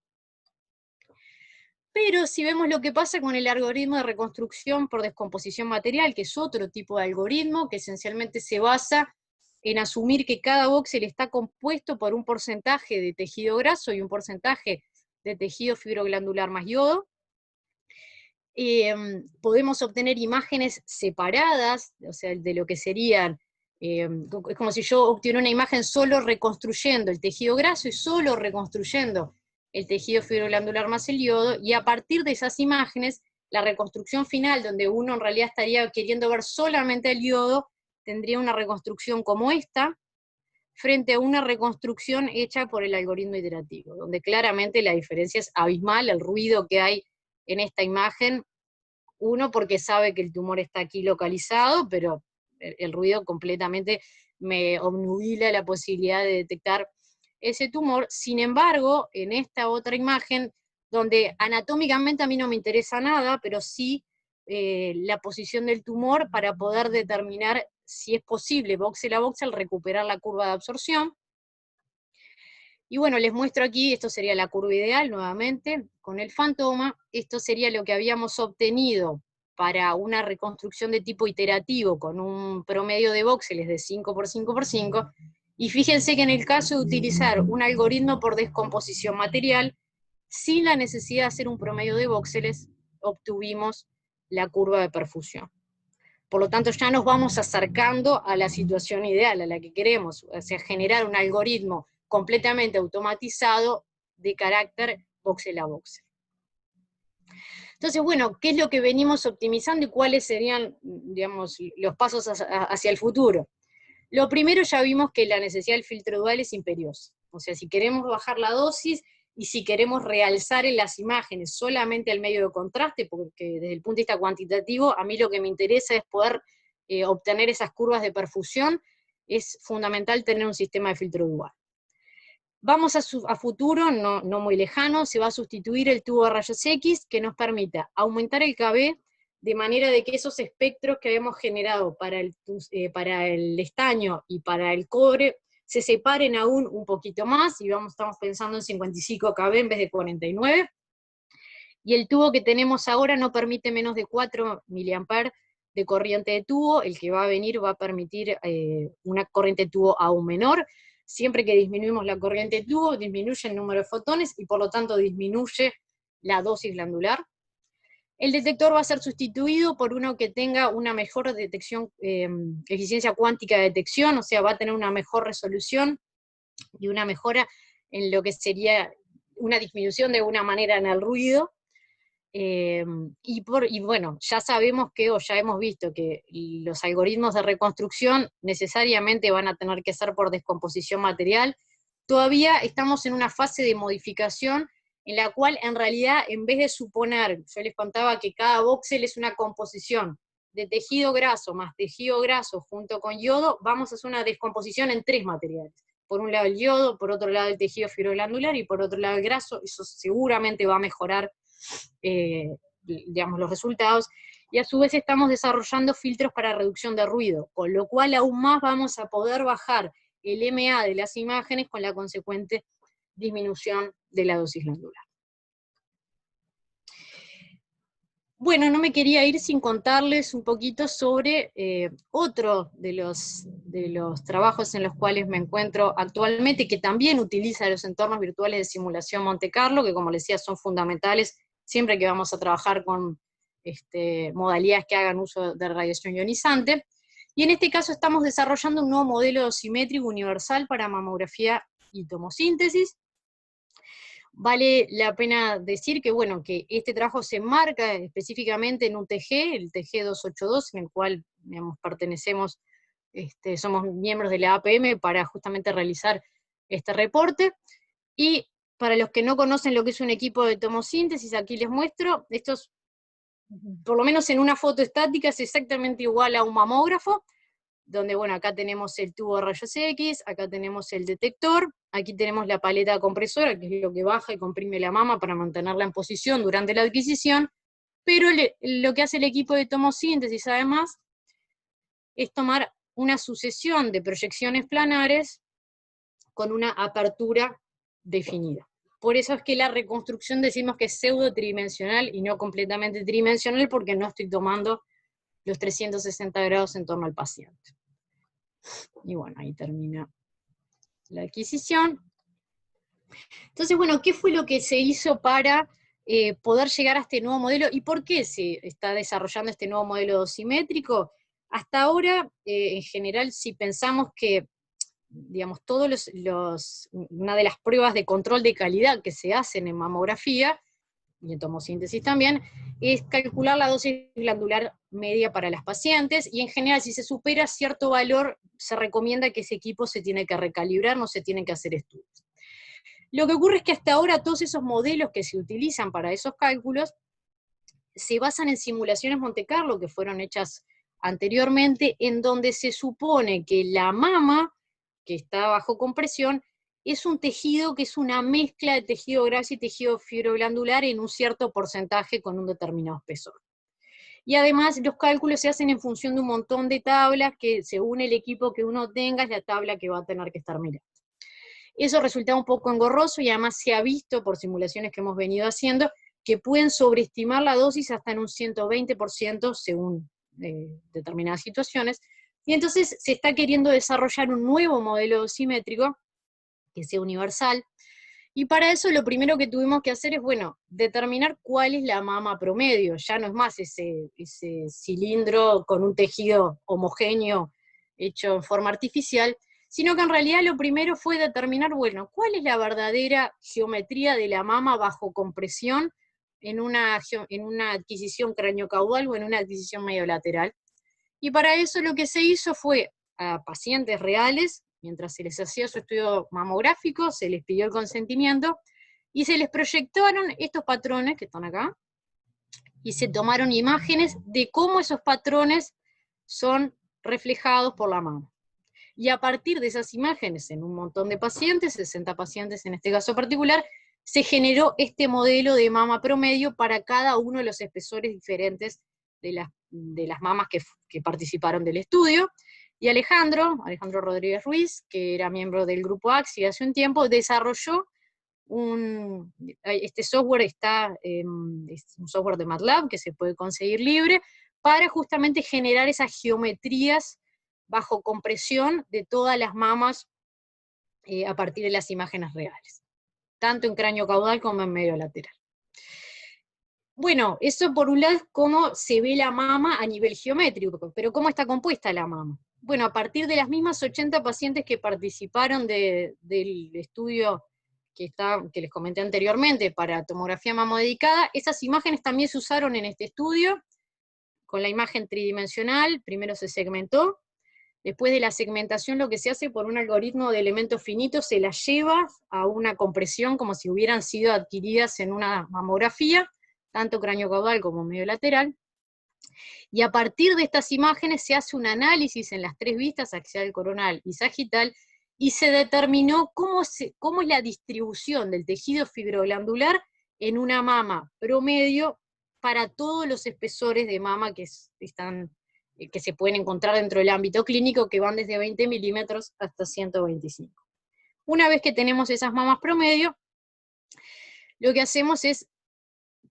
Pero si vemos lo que pasa con el algoritmo de reconstrucción por descomposición material, que es otro tipo de algoritmo, que esencialmente se basa en asumir que cada voxel está compuesto por un porcentaje de tejido graso y un porcentaje de tejido fibroglandular más yodo, podemos obtener imágenes separadas, o sea, de lo que serían, es como si yo obtuviera una imagen solo reconstruyendo el tejido graso y solo reconstruyendo el tejido fibroglandular más el yodo, y a partir de esas imágenes, la reconstrucción final, donde uno en realidad estaría queriendo ver solamente el yodo, tendría una reconstrucción como esta, frente a una reconstrucción hecha por el algoritmo iterativo, donde claramente la diferencia es abismal, el ruido que hay en esta imagen, uno porque sabe que el tumor está aquí localizado, pero el ruido completamente me obnubila la posibilidad de detectar ese tumor. Sin embargo, en esta otra imagen, donde anatómicamente a mí no me interesa nada, pero sí la posición del tumor para poder determinar si es posible, voxel a voxel, recuperar la curva de absorción. Y bueno, les muestro aquí, esto sería la curva ideal nuevamente, con el fantoma. Esto sería lo que habíamos obtenido para una reconstrucción de tipo iterativo, con un promedio de voxeles de 5 por 5 por 5, y fíjense que en el caso de utilizar un algoritmo por descomposición material, sin la necesidad de hacer un promedio de voxeles, obtuvimos la curva de perfusión. Por lo tanto, ya nos vamos acercando a la situación ideal, a la que queremos, o sea, generar un algoritmo completamente automatizado de carácter voxel a voxel. Entonces, bueno, ¿qué es lo que venimos optimizando y cuáles serían, digamos, los pasos hacia el futuro? Lo primero, ya vimos que la necesidad del filtro dual es imperiosa. O sea, si queremos bajar la dosis y si queremos realzar en las imágenes solamente al medio de contraste, porque desde el punto de vista cuantitativo, a mí lo que me interesa es poder obtener esas curvas de perfusión, es fundamental tener un sistema de filtro dual. Vamos a futuro, no muy lejano, se va a sustituir el tubo de rayos X que nos permita aumentar el KB de manera de que esos espectros que habíamos generado para el estaño y para el cobre se separen aún un poquito más, y estamos pensando en 55 KB en vez de 49, y el tubo que tenemos ahora no permite menos de 4 mA de corriente de tubo, el que va a venir va a permitir una corriente de tubo aún menor. Siempre que disminuimos la corriente de tubo, disminuye el número de fotones, y por lo tanto disminuye la dosis glandular. El detector va a ser sustituido por uno que tenga una mejor detección, eficiencia cuántica de detección, o sea, va a tener una mejor resolución y una mejora en lo que sería una disminución de alguna manera en el ruido. Y bueno, ya sabemos que, o ya hemos visto que los algoritmos de reconstrucción necesariamente van a tener que ser por descomposición material. Todavía estamos en una fase de modificación en la cual en realidad, en vez de suponer, yo les contaba que cada voxel es una composición de tejido graso más tejido graso junto con yodo, vamos a hacer una descomposición en 3 materiales. Por un lado el yodo, por otro lado el tejido fibroglandular y por otro lado el graso. Eso seguramente va a mejorar digamos, los resultados, y a su vez estamos desarrollando filtros para reducción de ruido, con lo cual aún más vamos a poder bajar el MA de las imágenes con la consecuente disminución de la dosis glandular. Bueno, no me quería ir sin contarles un poquito sobre otro de los trabajos en los cuales me encuentro actualmente, que también utiliza los entornos virtuales de simulación Monte Carlo, que como les decía son fundamentales siempre que vamos a trabajar con modalidades que hagan uso de radiación ionizante. Y en este caso estamos desarrollando un nuevo modelo dosimétrico universal para mamografía y tomosíntesis. Vale la pena decir que, bueno, que este trabajo se enmarca específicamente en un TG, el TG282, en el cual, digamos, pertenecemos, somos miembros de la APM para justamente realizar este reporte. Y para los que no conocen lo que es un equipo de tomosíntesis, aquí les muestro, estos, por lo menos en una foto estática, es exactamente igual a un mamógrafo, donde, bueno, acá tenemos el tubo de rayos X, acá tenemos el detector, aquí tenemos la paleta compresora, que es lo que baja y comprime la mama para mantenerla en posición durante la adquisición, pero lo que hace el equipo de tomosíntesis, además, es tomar una sucesión de proyecciones planares con una apertura definida. Por eso es que la reconstrucción decimos que es pseudo tridimensional y no completamente tridimensional, porque no estoy tomando los 360 grados en torno al paciente. Y bueno, ahí termina la adquisición. Entonces, bueno, ¿qué fue lo que se hizo para poder llegar a este nuevo modelo? ¿Y por qué se está desarrollando este nuevo modelo dosimétrico? Hasta ahora, en general, si pensamos que, digamos, una de las pruebas de control de calidad que se hacen en mamografía, y en tomosíntesis también, es calcular la dosis glandular media para las pacientes, y en general si se supera cierto valor, se recomienda que ese equipo se tiene que recalibrar, no se tienen que hacer estudios. Lo que ocurre es que hasta ahora todos esos modelos que se utilizan para esos cálculos se basan en simulaciones Monte Carlo que fueron hechas anteriormente, en donde se supone que la mama, que está bajo compresión, es un tejido que es una mezcla de tejido graso y tejido fibroglandular en un cierto porcentaje con un determinado espesor. Y además los cálculos se hacen en función de un montón de tablas que según el equipo que uno tenga es la tabla que va a tener que estar mirando. Eso resulta un poco engorroso y además se ha visto por simulaciones que hemos venido haciendo que pueden sobreestimar la dosis hasta en un 120% según determinadas situaciones. Y entonces se está queriendo desarrollar un nuevo modelo dosimétrico que sea universal, y para eso lo primero que tuvimos que hacer es, bueno, determinar cuál es la mama promedio. Ya no es más ese cilindro con un tejido homogéneo hecho en forma artificial, sino que en realidad lo primero fue determinar, bueno, cuál es la verdadera geometría de la mama bajo compresión en una adquisición craneocaudal o en una adquisición mediolateral. Y para eso lo que se hizo fue a pacientes reales, mientras se les hacía su estudio mamográfico, se les pidió el consentimiento, y se les proyectaron estos patrones que están acá, y se tomaron imágenes de cómo esos patrones son reflejados por la mama. Y a partir de esas imágenes, en un montón de pacientes, 60 pacientes en este caso particular, se generó este modelo de mama promedio para cada uno de los espesores diferentes de las mamas que participaron del estudio. Y Alejandro Rodríguez Ruiz, que era miembro del grupo AXI hace un tiempo, desarrolló este software, es un software de MATLAB que se puede conseguir libre, para justamente generar esas geometrías bajo compresión de todas las mamas a partir de las imágenes reales, tanto en cráneo caudal como en medio lateral. Bueno, eso por un lado es cómo se ve la mama a nivel geométrico, pero ¿cómo está compuesta la mama? Bueno, a partir de las mismas 80 pacientes que participaron del estudio que les comenté anteriormente para tomografía mamodedicada, esas imágenes también se usaron en este estudio, con la imagen tridimensional, primero se segmentó, después de la segmentación lo que se hace por un algoritmo de elementos finitos, se las lleva a una compresión como si hubieran sido adquiridas en una mamografía, tanto craneocaudal como medio lateral, y a partir de estas imágenes se hace un análisis en las tres vistas, axial, coronal y sagital, y se determinó cómo es la distribución del tejido fibroglandular en una mama promedio para todos los espesores de mama que se pueden encontrar dentro del ámbito clínico, que van desde 20 milímetros hasta 125. Una vez que tenemos esas mamas promedio, lo que hacemos es,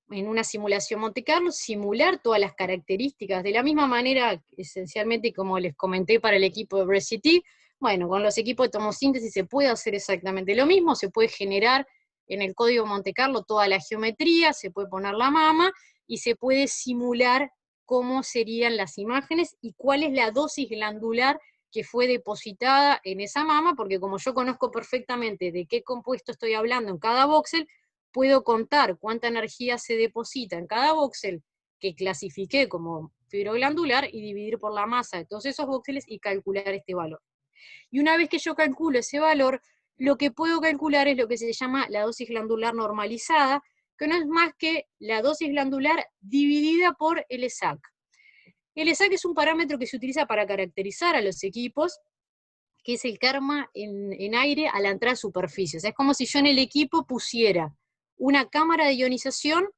en una simulación Monte Carlo, simular todas las características, de la misma manera, esencialmente, como les comenté para el equipo de BreastCT. Bueno, con los equipos de tomosíntesis se puede hacer exactamente lo mismo, se puede generar en el código Monte Carlo toda la geometría, se puede poner la mama, y se puede simular cómo serían las imágenes, y cuál es la dosis glandular que fue depositada en esa mama, porque como yo conozco perfectamente de qué compuesto estoy hablando en cada voxel, puedo contar cuánta energía se deposita en cada voxel que clasifiqué como fibroglandular y dividir por la masa de todos esos voxeles y calcular este valor. Y una vez que yo calculo ese valor, lo que puedo calcular es lo que se llama la dosis glandular normalizada, que no es más que la dosis glandular dividida por el ESAC. El ESAC es un parámetro que se utiliza para caracterizar a los equipos, que es el karma en aire a la entrada de superficie. O sea, es como si yo en el equipo pusiera una cámara de ionización,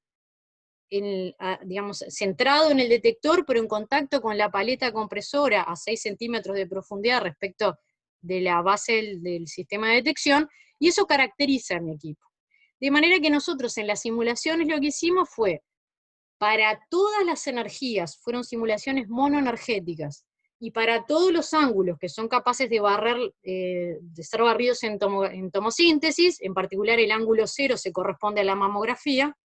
digamos, centrado en el detector, pero en contacto con la paleta compresora a 6 centímetros de profundidad respecto de la base del sistema de detección, y eso caracteriza a mi equipo. De manera que nosotros en las simulaciones lo que hicimos fue, para todas las energías, fueron simulaciones monoenergéticas, y para todos los ángulos que son capaces de barrer, de ser barridos en tomosíntesis, en particular el ángulo 0 se corresponde a la mamografía,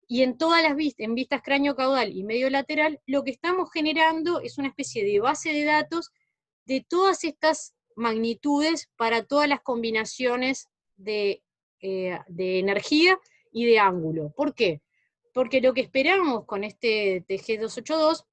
y en todas las vistas, en vistas cráneo-caudal y medio lateral, lo que estamos generando es una especie de base de datos de todas estas magnitudes para todas las combinaciones de energía y de ángulo. ¿Por qué? Porque lo que esperamos con este TG282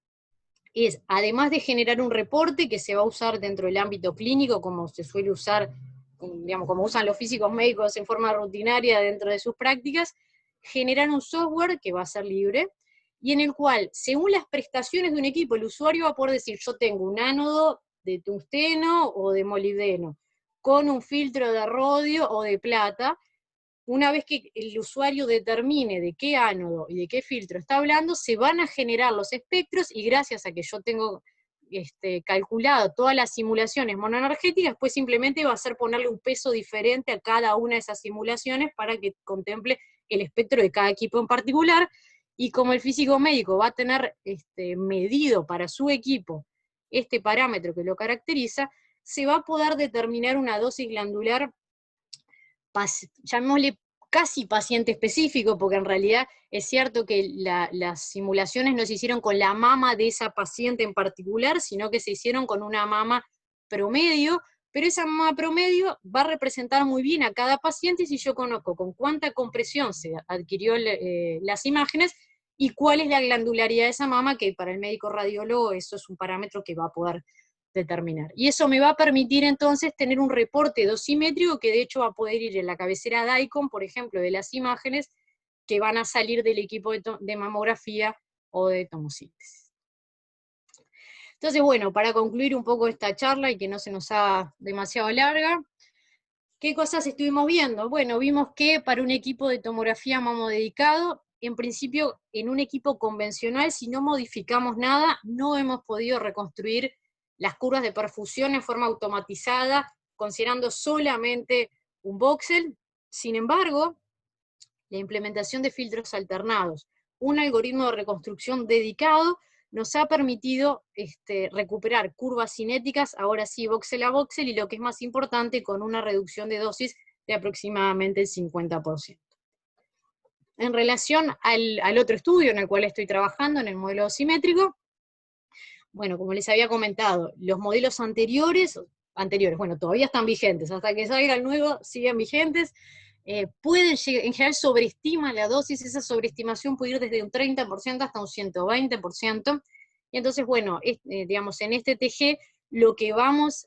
es, además de generar un reporte que se va a usar dentro del ámbito clínico, como se suele usar, digamos, como usan los físicos médicos en forma rutinaria dentro de sus prácticas, generar un software que va a ser libre, y en el cual, según las prestaciones de un equipo, el usuario va a poder decir, yo tengo un ánodo de tungsteno o de molibdeno, con un filtro de rodio o de plata. Una vez que el usuario determine de qué ánodo y de qué filtro está hablando, se van a generar los espectros, y gracias a que yo tengo calculado todas las simulaciones monoenergéticas, pues simplemente va a ser ponerle un peso diferente a cada una de esas simulaciones para que contemple el espectro de cada equipo en particular, y como el físico médico va a tener medido para su equipo este parámetro que lo caracteriza, se va a poder determinar una dosis glandular, llamémosle casi paciente específico, porque en realidad es cierto que las simulaciones no se hicieron con la mama de esa paciente en particular, sino que se hicieron con una mama promedio, pero esa mama promedio va a representar muy bien a cada paciente si yo conozco con cuánta compresión se adquirió las imágenes y cuál es la glandularidad de esa mama, que para el médico radiólogo eso es un parámetro que va a poder determinar. Y eso me va a permitir entonces tener un reporte dosimétrico que de hecho va a poder ir en la cabecera DICOM, por ejemplo, de las imágenes que van a salir del equipo de mamografía o de tomosíntesis. Entonces, bueno, para concluir un poco esta charla y que no se nos haga demasiado larga, ¿qué cosas estuvimos viendo? Bueno, vimos que para un equipo de tomografía mamodedicado, en principio, en un equipo convencional, si no modificamos nada, no hemos podido reconstruir las curvas de perfusión en forma automatizada, considerando solamente un voxel. Sin embargo, la implementación de filtros alternados, un algoritmo de reconstrucción dedicado, nos ha permitido recuperar curvas cinéticas, ahora sí voxel a voxel, y lo que es más importante, con una reducción de dosis de aproximadamente el 50%. en relación al otro estudio en el cual estoy trabajando, en el modelo dosimétrico, bueno, como les había comentado, los modelos anteriores, bueno, todavía están vigentes, hasta que salga el nuevo, siguen vigentes, pueden llegar, en general sobreestiman la dosis, esa sobreestimación puede ir desde un 30% hasta un 120%, y entonces, bueno, digamos, en este TG, lo que vamos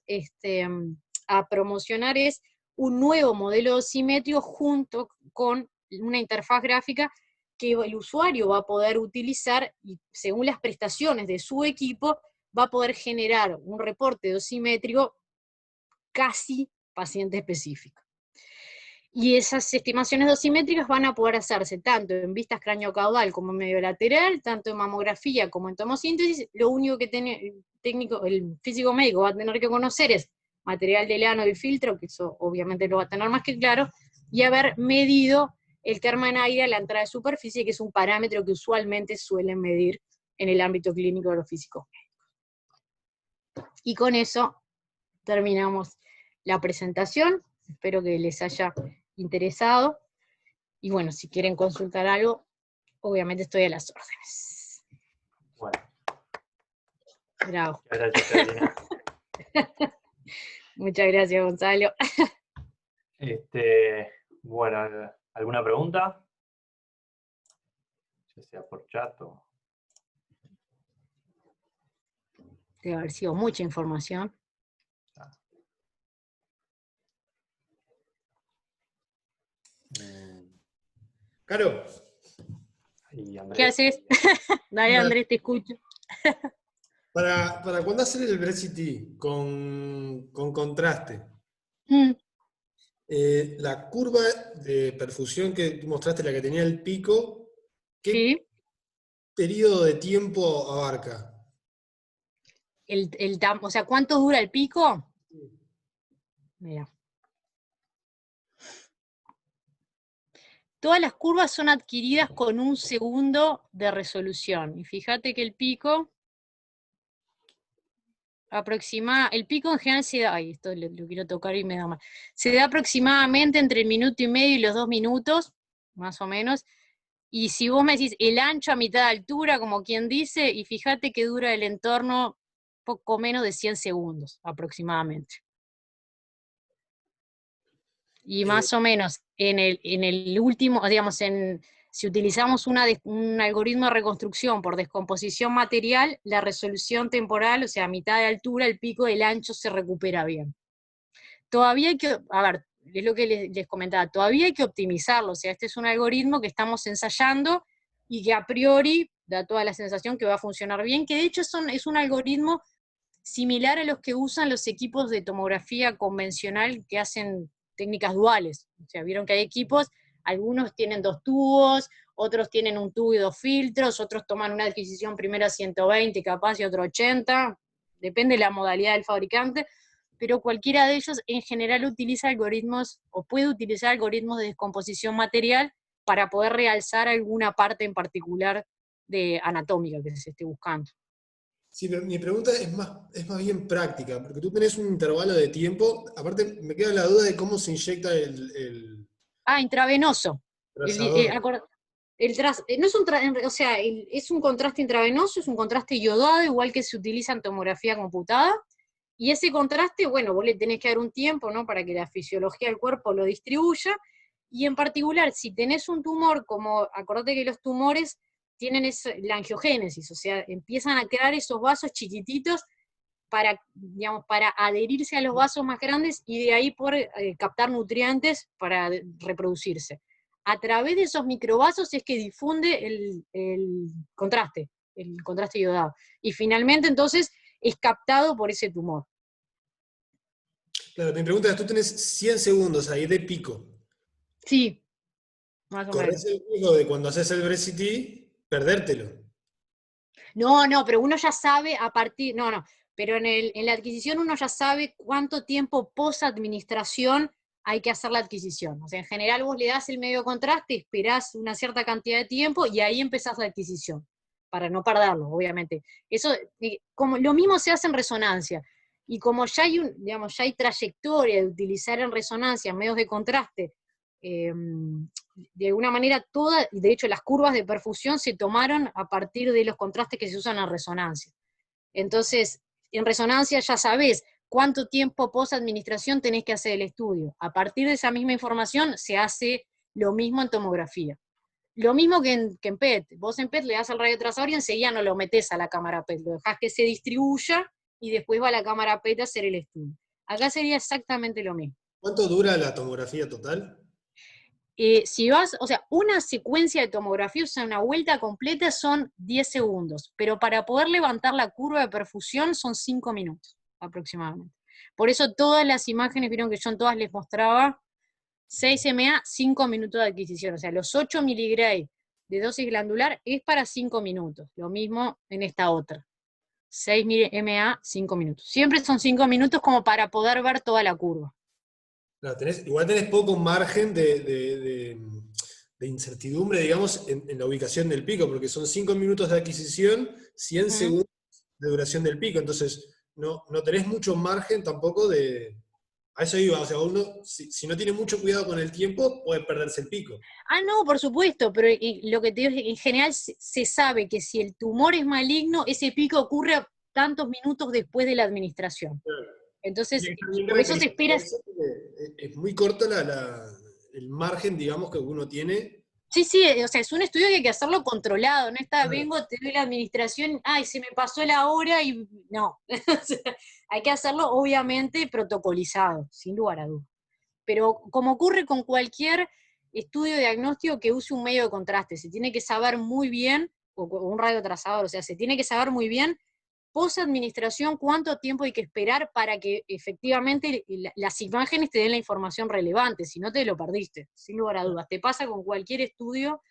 a promocionar es un nuevo modelo dosimétrico junto con una interfaz gráfica que el usuario va a poder utilizar y según las prestaciones de su equipo va a poder generar un reporte dosimétrico casi paciente específico. Y esas estimaciones dosimétricas van a poder hacerse tanto en vistas craneocaudal como en medio lateral, tanto en mamografía como en tomosíntesis. Lo único que el físico médico va a tener que conocer es material del ano del filtro, que eso obviamente lo va a tener más que claro, y haber medido el termo en aire a la entrada de superficie, que es un parámetro que usualmente suelen medir en el ámbito clínico de los físicos médicos. Y con eso terminamos la presentación. Espero que les haya interesado. Y bueno, si quieren consultar algo, obviamente estoy a las órdenes. Bueno. Bravo. Gracias, Carolina. Muchas gracias, Gonzalo. Bueno, ¿alguna pregunta? Ya sea por chat o... Debe haber sido mucha información. Caro. ¿Qué haces? Dale, Andrés, te escucho. ¿Para cuándo hacer el BREST-CT con contraste? La curva de perfusión que tú mostraste, la que tenía el pico, ¿qué periodo de tiempo abarca? O sea, ¿cuánto dura el pico? Mira. Todas las curvas son adquiridas con 1 segundo de resolución. Y fíjate que el pico el pico en general se da, esto lo quiero tocar y me da mal, se da aproximadamente entre el 1,5 minutos y los 2 minutos, más o menos, y si vos me decís el ancho a mitad de altura, como quien dice, y fíjate que dura el entorno poco menos de 100 segundos, aproximadamente. Y más o menos, en el último, digamos, si utilizamos un algoritmo de reconstrucción por descomposición material, la resolución temporal, o sea, a mitad de altura, el pico del ancho se recupera bien. Todavía hay que, a ver, es lo que les comentaba, todavía hay que optimizarlo, o sea, este es un algoritmo que estamos ensayando y que a priori da toda la sensación que va a funcionar bien, que de hecho es un algoritmo similar a los que usan los equipos de tomografía convencional que hacen técnicas duales. O sea, vieron que hay equipos, algunos tienen 2 tubos, otros tienen un tubo y 2 filtros, otros toman una adquisición primero a 120 capaz y otro 80, depende de la modalidad del fabricante, pero cualquiera de ellos en general utiliza algoritmos, o puede utilizar algoritmos de descomposición material para poder realzar alguna parte en particular de anatómica que se esté buscando. Sí, pero mi pregunta es más bien práctica, porque tú tenés un intervalo de tiempo, aparte me queda la duda de cómo se inyecta el intravenoso. trazador. No es o sea, es un contraste intravenoso, es un contraste iodado, igual que se utiliza en tomografía computada, y ese contraste, bueno, vos le tenés que dar un tiempo, ¿no?, para que la fisiología del cuerpo lo distribuya, y en particular, si tenés un tumor, acordate que los tumores tienen la angiogénesis, o sea, empiezan a crear esos vasos chiquititos para adherirse a los vasos más grandes y de ahí poder captar nutrientes para reproducirse. A través de esos microvasos es que difunde el contraste iodado. Y finalmente, entonces, es captado por ese tumor. Claro, mi pregunta es, tú tenés 100 segundos ahí de pico. Sí, más o menos. Corres el riesgo de cuando haces el BREST-CT, perdértelo. No, pero uno ya sabe pero en la adquisición uno ya sabe cuánto tiempo post-administración hay que hacer la adquisición. O sea, en general vos le das el medio contraste, esperás una cierta cantidad de tiempo y ahí empezás la adquisición, para no perderlo, obviamente. Eso, como lo mismo se hace en resonancia, y como ya hay ya hay trayectoria de utilizar en resonancia medios de contraste de alguna manera de hecho las curvas de perfusión se tomaron a partir de los contrastes que se usan en resonancia. Entonces, en resonancia ya sabés cuánto tiempo post-administración tenés que hacer el estudio. A partir de esa misma información se hace lo mismo en tomografía. Lo mismo que en PET. Vos en PET le das al radiotrazador y enseguida no lo metés a la cámara PET, lo dejás que se distribuya y después va a la cámara PET a hacer el estudio. Acá sería exactamente lo mismo. ¿Cuánto dura la tomografía total? Si vas, o sea, una secuencia de tomografía, o sea, una vuelta completa son 10 segundos, pero para poder levantar la curva de perfusión son 5 minutos aproximadamente. Por eso todas las imágenes, vieron que yo en todas les mostraba 6 mA, 5 minutos de adquisición, o sea, los 8 miligray de dosis glandular es para 5 minutos, lo mismo en esta otra. 6 mA, 5 minutos. Siempre son 5 minutos como para poder ver toda la curva. Claro, igual tenés poco margen de incertidumbre, digamos, en la ubicación del pico, porque son 5 minutos de adquisición, 100 segundos de duración del pico, entonces no tenés mucho margen tampoco de... A eso iba, o sea, uno, si no tiene mucho cuidado con el tiempo, puede perderse el pico. Ah, no, por supuesto, pero lo que te digo es que en general se sabe que si el tumor es maligno, ese pico ocurre tantos minutos después de la administración. Claro. Entonces, por eso se espera... Es muy corto el margen, digamos, que uno tiene. Sí, o sea, es un estudio que hay que hacerlo controlado, no está, Claro. vengo, te doy la administración, ay, se me pasó la hora y no. O sea, hay que hacerlo obviamente protocolizado, sin lugar a dudas. Pero como ocurre con cualquier estudio diagnóstico que use un medio de contraste, se tiene que saber muy bien, o un radiotrazador, o sea, se tiene que saber muy bien post-administración cuánto tiempo hay que esperar para que efectivamente las imágenes te den la información relevante, si no te lo perdiste, sin lugar a dudas. Te pasa con cualquier estudio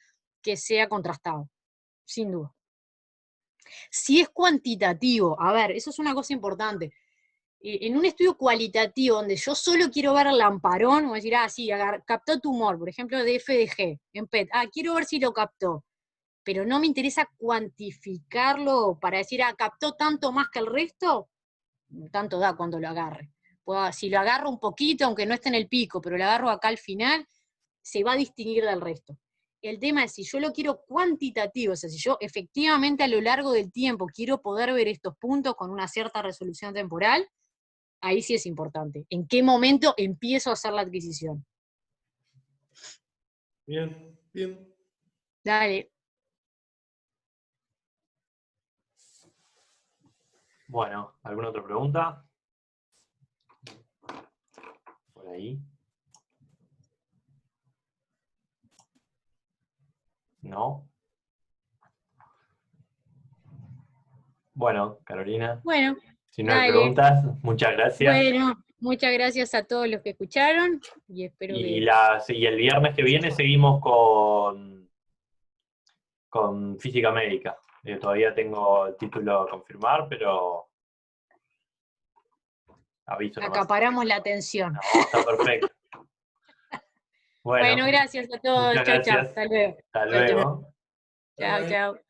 que sea contrastado, sin duda. Si es cuantitativo, a ver, eso es una cosa importante. En un estudio cualitativo, donde yo solo quiero ver el lamparón, o decir, sí, captó tumor, por ejemplo, de FDG, en PET, quiero ver si lo captó, pero no me interesa cuantificarlo para decir, captó tanto más que el resto, tanto da cuando lo agarre. Si lo agarro un poquito, aunque no esté en el pico, pero lo agarro acá al final, se va a distinguir del resto. El tema es si yo lo quiero cuantitativo, o sea, si yo efectivamente a lo largo del tiempo quiero poder ver estos puntos con una cierta resolución temporal, ahí sí es importante. ¿En qué momento empiezo a hacer la adquisición? Bien, bien. Dale. Bueno, ¿alguna otra pregunta? Por ahí. ¿No? Bueno, Carolina. Bueno. Si no hay dale. preguntas, muchas gracias. Bueno, muchas gracias a todos los que escucharon y espero que... Y el viernes que viene seguimos con física médica. Todavía tengo el título a confirmar, pero aviso nomás. Acaparamos la atención. No, está perfecto. Bueno, gracias a todos. Muchas Chao, chao. gracias. Hasta luego. Hasta luego. Chao, chao.